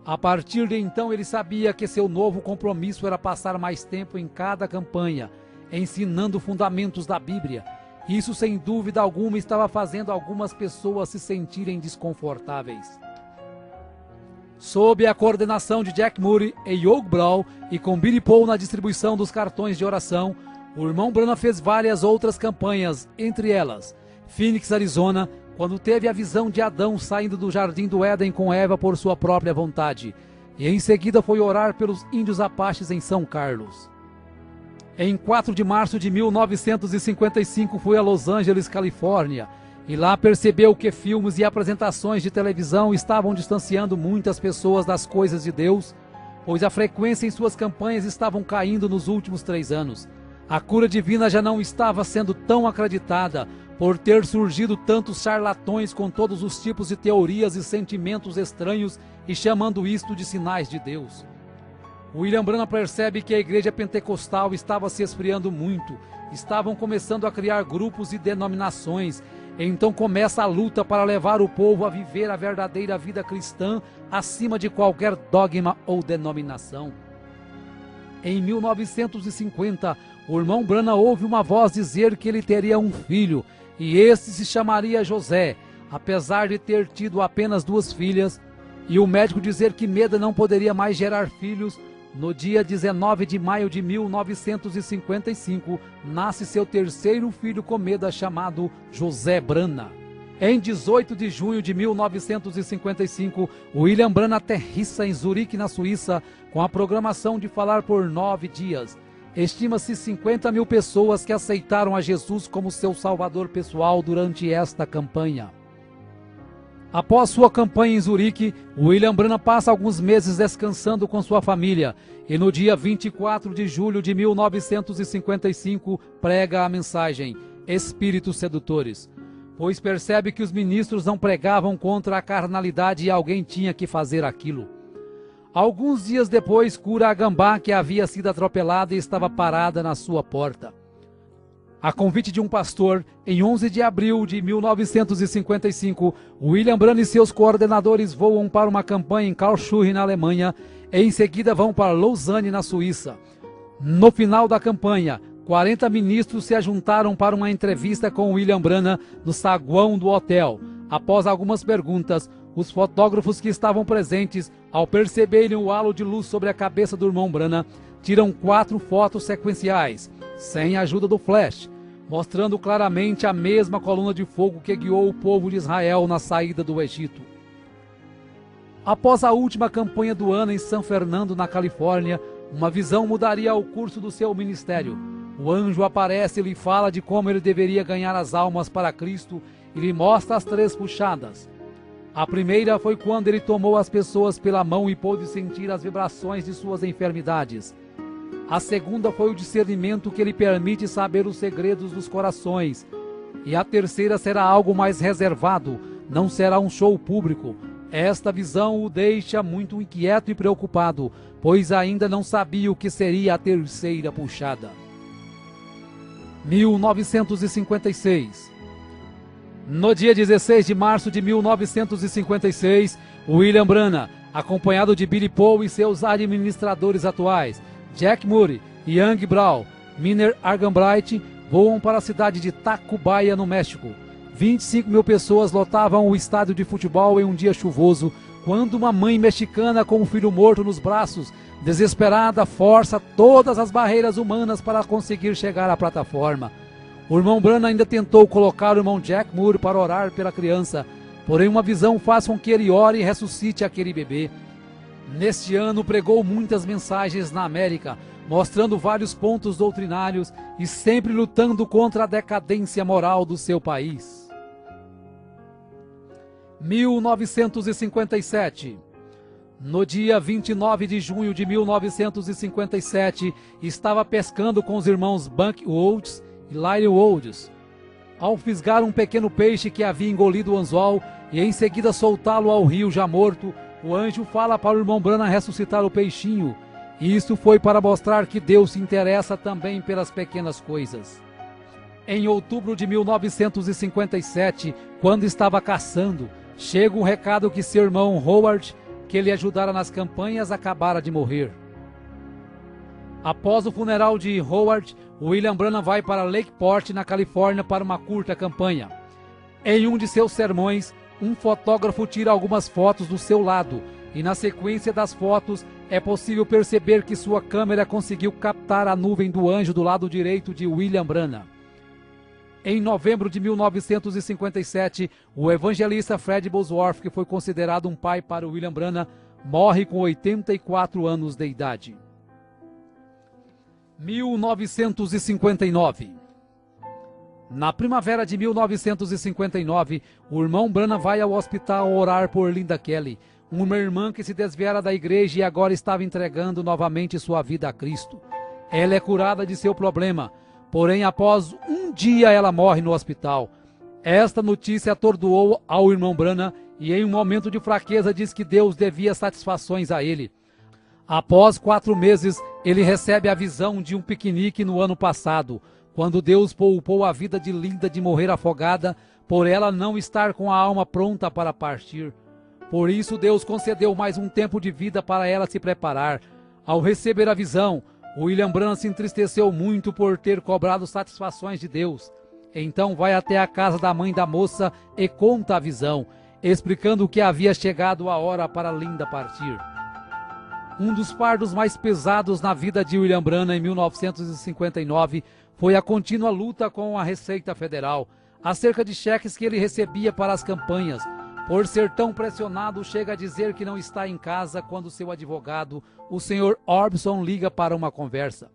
A partir de então, ele sabia que seu novo compromisso era passar mais tempo em cada campanha, ensinando fundamentos da Bíblia. Isso, sem dúvida alguma, estava fazendo algumas pessoas se sentirem desconfortáveis. Sob a coordenação de Jack Moody e Hugh Brown e com Billy Paul na distribuição dos cartões de oração, o irmão Branham fez várias outras campanhas, entre elas Phoenix, Arizona, quando teve a visão de Adão saindo do jardim do Éden com Eva por sua própria vontade, e em seguida foi orar pelos índios apaches em São Carlos. Em 4 de março de 1955 foi a Los Angeles, Califórnia, e lá percebeu que filmes e apresentações de televisão estavam distanciando muitas pessoas das coisas de Deus, pois a frequência em suas campanhas estavam caindo nos últimos 3 anos. A cura divina já não estava sendo tão acreditada, por ter surgido tantos charlatões com todos os tipos de teorias e sentimentos estranhos e chamando isto de sinais de Deus. William Branham percebe que a igreja pentecostal estava se esfriando muito, estavam começando a criar grupos e denominações, então começa a luta para levar o povo a viver a verdadeira vida cristã acima de qualquer dogma ou denominação. Em 1950, o irmão Branham ouve uma voz dizer que ele teria um filho, e este se chamaria José, apesar de ter tido apenas 2 filhas, e o médico dizer que Meda não poderia mais gerar filhos. No dia 19 de maio de 1955, nasce seu 3º filho com Meda, chamado José Branham. Em 18 de junho de 1955, William Branham aterrissa em Zurique, na Suíça, com a programação de falar por 9 dias. Estima-se 50 mil pessoas que aceitaram a Jesus como seu salvador pessoal durante esta campanha. Após sua campanha em Zurique, William Branham passa alguns meses descansando com sua família e no dia 24 de julho de 1955 prega a mensagem Espíritos Sedutores, pois percebe que os ministros não pregavam contra a carnalidade e alguém tinha que fazer aquilo. Alguns dias depois, cura a gambá que havia sido atropelada e estava parada na sua porta. A convite de um pastor, em 11 de abril de 1955, William Branham e seus coordenadores voam para uma campanha em Karlsruhe, na Alemanha, e em seguida vão para Lausanne, na Suíça. No final da campanha, 40 ministros se ajuntaram para uma entrevista com William Branham no saguão do hotel. Após algumas perguntas, os fotógrafos que estavam presentes, ao perceberem o halo de luz sobre a cabeça do irmão Branham, tiram 4 fotos sequenciais, sem a ajuda do flash, mostrando claramente a mesma coluna de fogo que guiou o povo de Israel na saída do Egito. Após a última campanha do ano em San Fernando, na Califórnia, uma visão mudaria o curso do seu ministério. O anjo aparece e lhe fala de como ele deveria ganhar as almas para Cristo e lhe mostra as 3 puxadas. A primeira foi quando ele tomou as pessoas pela mão e pôde sentir as vibrações de suas enfermidades. A segunda foi o discernimento que lhe permite saber os segredos dos corações. e a terceira será algo mais reservado, não será um show público. Esta visão o deixa muito inquieto e preocupado, pois ainda não sabia o que seria a terceira puxada. 1956. No dia 16 de março de 1956, William Branagh, acompanhado de Billy Paul e seus administradores atuais, Jack Murray e Young Brown, Miner Arganbright, voam para a cidade de Tacubaya, no México. 25 mil pessoas lotavam o estádio de futebol em um dia chuvoso, quando uma mãe mexicana com um filho morto nos braços, desesperada, força todas as barreiras humanas para conseguir chegar à plataforma. O irmão Branagh ainda tentou colocar o irmão Jack Moore para orar pela criança, porém uma visão faz com que ele ore e ressuscite aquele bebê. Neste ano pregou muitas mensagens na América, mostrando vários pontos doutrinários e sempre lutando contra a decadência moral do seu país. 1957. No dia 29 de junho de 1957, estava pescando com os irmãos Buck Woods e Larry Woods. Ao fisgar um pequeno peixe que havia engolido o anzol e em seguida soltá-lo ao rio já morto, o anjo fala para o irmão Branagh ressuscitar o peixinho. Isso foi para mostrar que Deus se interessa também pelas pequenas coisas. Em outubro de 1957, quando estava caçando, chega um recado que seu irmão Howard, que ele ajudara nas campanhas, acabara de morrer. Após o funeral de Howard, William Branagh vai para Lakeport, na Califórnia, para uma curta campanha. Em um de seus sermões, um fotógrafo tira algumas fotos do seu lado, e na sequência das fotos é possível perceber que sua câmera conseguiu captar a nuvem do anjo do lado direito de William Branagh. Em novembro de 1957, o evangelista Fred Bosworth, que foi considerado um pai para William Branagh, morre com 84 anos de idade. 1959. Na primavera de 1959, o irmão Branagh vai ao hospital orar por Linda Kelly, uma irmã que se desviara da igreja e agora estava entregando novamente sua vida a Cristo. Ela é curada de seu problema, porém após um dia ela morre no hospital. Esta notícia atordoou ao irmão Branagh e em um momento de fraqueza diz que Deus devia satisfações a ele. Após 4 meses, ele recebe a visão de um piquenique no ano passado, quando Deus poupou a vida de Linda de morrer afogada, por ela não estar com a alma pronta para partir. Por isso Deus concedeu mais um tempo de vida para ela se preparar. Ao receber a visão, William Branagh se entristeceu muito por ter cobrado satisfações de Deus. Então vai até a casa da mãe da moça e conta a visão, explicando que havia chegado a hora para Linda partir. Um dos fardos mais pesados na vida de William Branagh em 1959 foi a contínua luta com a Receita Federal, acerca de cheques que ele recebia para as campanhas. Por ser tão pressionado, chega a dizer que não está em casa quando seu advogado, o Sr. Orbison, liga para uma conversa.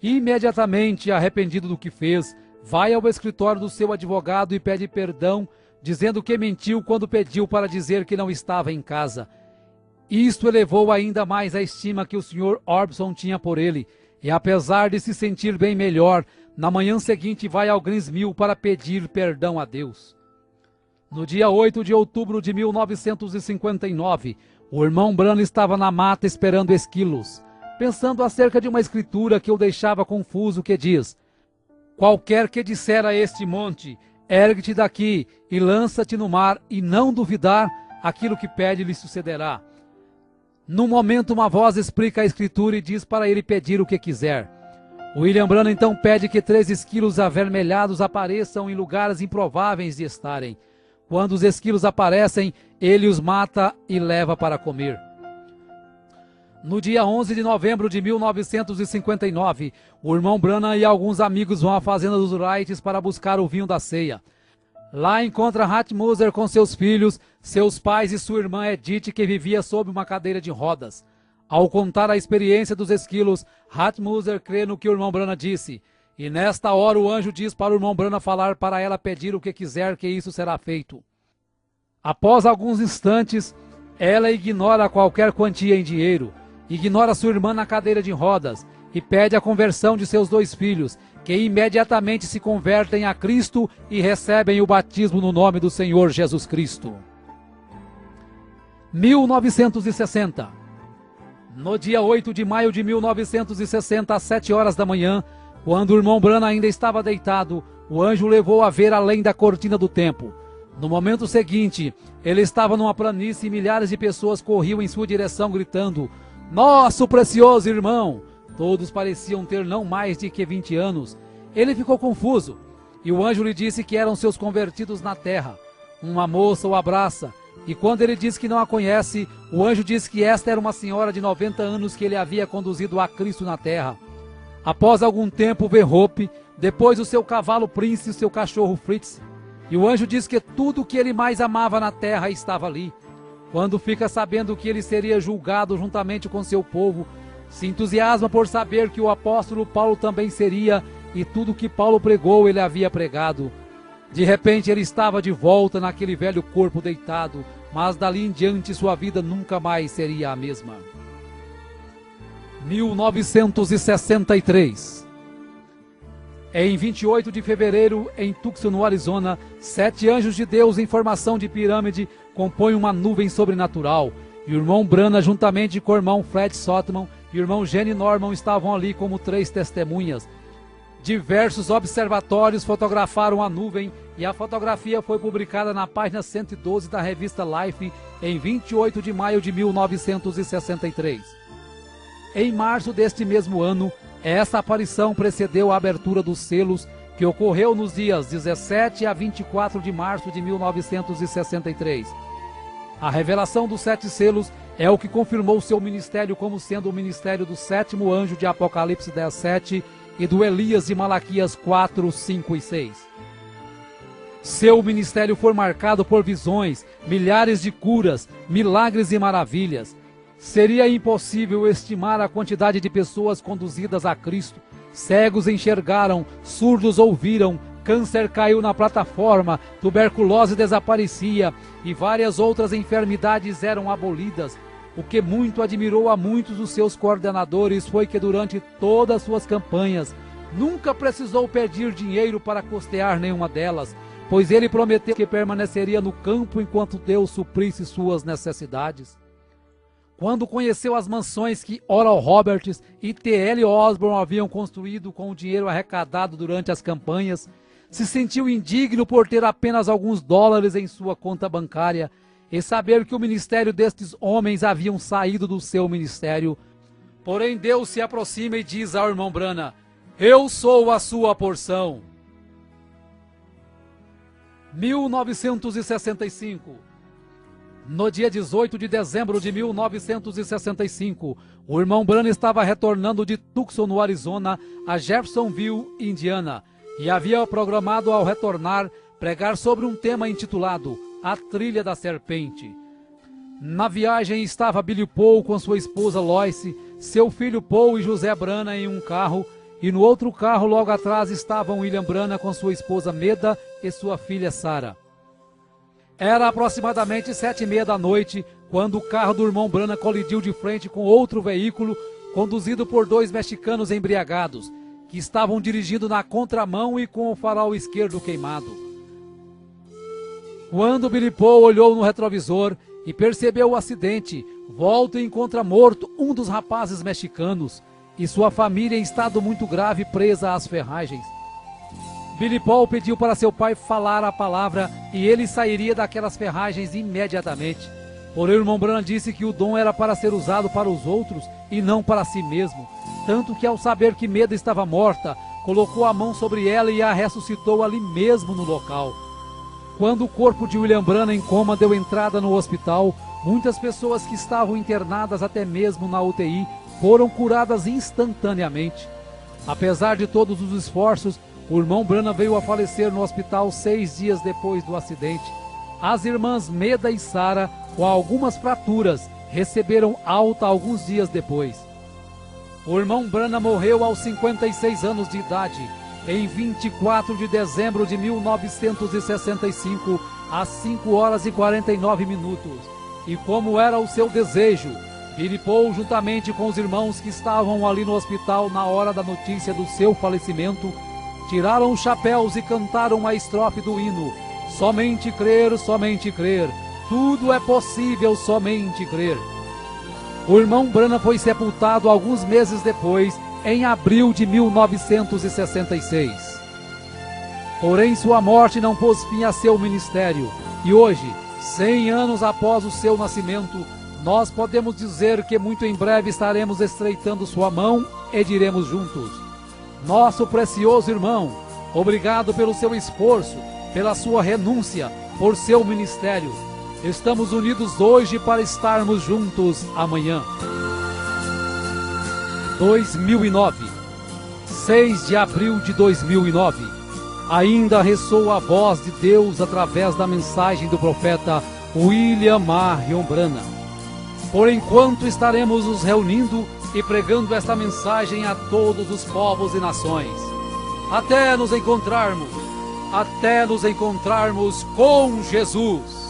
Imediatamente, arrependido do que fez, vai ao escritório do seu advogado e pede perdão, dizendo que mentiu quando pediu para dizer que não estava em casa. Isto elevou ainda mais a estima que o Sr. Orbison tinha por ele, e apesar de se sentir bem melhor, na manhã seguinte vai ao Greens Mill para pedir perdão a Deus. No dia 8 de outubro de 1959, o irmão Branagh estava na mata esperando esquilos, pensando acerca de uma escritura que o deixava confuso, que diz: qualquer que disser a este monte, ergue-te daqui e lança-te no mar, e não duvidar, aquilo que pede lhe sucederá. No momento, uma voz explica a escritura e diz para ele pedir o que quiser. William Branagh então pede que 3 esquilos avermelhados apareçam em lugares improváveis de estarem. Quando os esquilos aparecem, ele os mata e leva para comer. No dia 11 de novembro de 1959, o irmão Branagh e alguns amigos vão à fazenda dos Wrights para buscar o vinho da ceia. Lá encontra Hat Moser com seus filhos, seus pais e sua irmã Edith, que vivia sob uma cadeira de rodas. Ao contar a experiência dos esquilos, Hat Moser crê no que o irmão Branagh disse. E nesta hora o anjo diz para o irmão Branagh falar para ela pedir o que quiser, que isso será feito. Após alguns instantes, ela ignora qualquer quantia em dinheiro, ignora sua irmã na cadeira de rodas e pede a conversão de seus 2 filhos, que imediatamente se convertem a Cristo e recebem o batismo no nome do Senhor Jesus Cristo. 1960. No dia 8 de maio de 1960, às 7 horas da manhã, quando o irmão Branham ainda estava deitado, o anjo o levou a ver além da cortina do templo. No momento seguinte, ele estava numa planície e milhares de pessoas corriam em sua direção gritando: "Nosso precioso irmão!" Todos pareciam ter não mais de que 20 anos. Ele ficou confuso e o anjo lhe disse que eram seus convertidos na terra. Uma moça o abraça e quando ele diz que não a conhece, o anjo diz que esta era uma senhora de 90 anos que ele havia conduzido a Cristo na terra. Após algum tempo vê Hope, depois o seu cavalo Prince e o seu cachorro Fritz. E o anjo diz que tudo o que ele mais amava na terra estava ali. Quando fica sabendo que ele seria julgado juntamente com seu povo, se entusiasma por saber que o apóstolo Paulo também seria, e tudo que Paulo pregou ele havia pregado. De repente ele estava de volta naquele velho corpo deitado, mas dali em diante sua vida nunca mais seria a mesma. 1963. Em 28 de fevereiro, em Tucson, no Arizona, 7 anjos de Deus em formação de pirâmide compõem uma nuvem sobrenatural. E o irmão Branham, juntamente com o irmão Fred Sotman e o irmão Gene Norman, estavam ali como 3 testemunhas. Diversos observatórios fotografaram a nuvem e a fotografia foi publicada na página 112 da revista Life em 28 de maio de 1963. Em março deste mesmo ano, essa aparição precedeu a abertura dos selos, que ocorreu nos dias 17 a 24 de março de 1963. A revelação dos 7 selos é o que confirmou seu ministério como sendo o ministério do 7º anjo de Apocalipse 10:7 e do Elias de Malaquias 4, 5 e 6. Seu ministério foi marcado por visões, milhares de curas, milagres e maravilhas. Seria impossível estimar a quantidade de pessoas conduzidas a Cristo. Cegos enxergaram, surdos ouviram, câncer caiu na plataforma, tuberculose desaparecia e várias outras enfermidades eram abolidas. O que muito admirou a muitos dos seus coordenadores foi que durante todas as suas campanhas nunca precisou pedir dinheiro para custear nenhuma delas, pois ele prometeu que permaneceria no campo enquanto Deus suprisse suas necessidades. Quando conheceu as mansões que Oral Roberts e T.L. Osborne haviam construído com o dinheiro arrecadado durante as campanhas, se sentiu indigno por ter apenas alguns dólares em sua conta bancária e saber que o ministério destes homens haviam saído do seu ministério. Porém Deus se aproxima e diz ao irmão Branham: "Eu sou a sua porção." 1965. No dia 18 de dezembro de 1965, o irmão Branham estava retornando de Tucson, no Arizona, a Jeffersonville, Indiana, e havia programado ao retornar pregar sobre um tema intitulado A Trilha da Serpente. Na viagem estava Billy Paul com sua esposa Lois, seu filho Paul e José Branham em um carro, e no outro carro logo atrás estavam William Branham com sua esposa Meda e sua filha Sarah. Era aproximadamente 7:30 da noite, quando o carro do irmão Branham colidiu de frente com outro veículo, conduzido por 2 mexicanos embriagados, que estavam dirigindo na contramão e com o farol esquerdo queimado. Quando Billy Paul olhou no retrovisor e percebeu o acidente, volta e encontra morto um dos rapazes mexicanos, e sua família em estado muito grave presa às ferragens. Billy Paul pediu para seu pai falar a palavra e ele sairia daquelas ferragens imediatamente. Porém, o irmão Branham disse que o dom era para ser usado para os outros e não para si mesmo. Tanto que, ao saber que Meda estava morta, colocou a mão sobre ela e a ressuscitou ali mesmo no local. Quando o corpo de William Branham em coma deu entrada no hospital, muitas pessoas que estavam internadas até mesmo na UTI foram curadas instantaneamente. Apesar de todos os esforços, o irmão Branham veio a falecer no hospital 6 dias depois do acidente. As irmãs Meda e Sarah, com algumas fraturas, receberam alta alguns dias depois. O irmão Branham morreu aos 56 anos de idade, em 24 de dezembro de 1965, às 5 horas e 49 minutos. E como era o seu desejo, Billy Paul, juntamente com os irmãos que estavam ali no hospital na hora da notícia do seu falecimento, tiraram os chapéus e cantaram a estrofe do hino: somente crer, tudo é possível, somente crer. O irmão Brana foi sepultado alguns meses depois, em abril de 1966. Porém, sua morte não pôs fim a seu ministério, e hoje, 100 anos após o seu nascimento, nós podemos dizer que muito em breve estaremos estreitando sua mão e diremos juntos: nosso precioso irmão, obrigado pelo seu esforço, pela sua renúncia, por seu ministério. Estamos unidos hoje para estarmos juntos amanhã. 2009, 6 de abril de 2009. Ainda ressoa a voz de Deus através da mensagem do profeta William Marion Branham. Por enquanto estaremos nos reunindo e pregando esta mensagem a todos os povos e nações. Até nos encontrarmos com Jesus.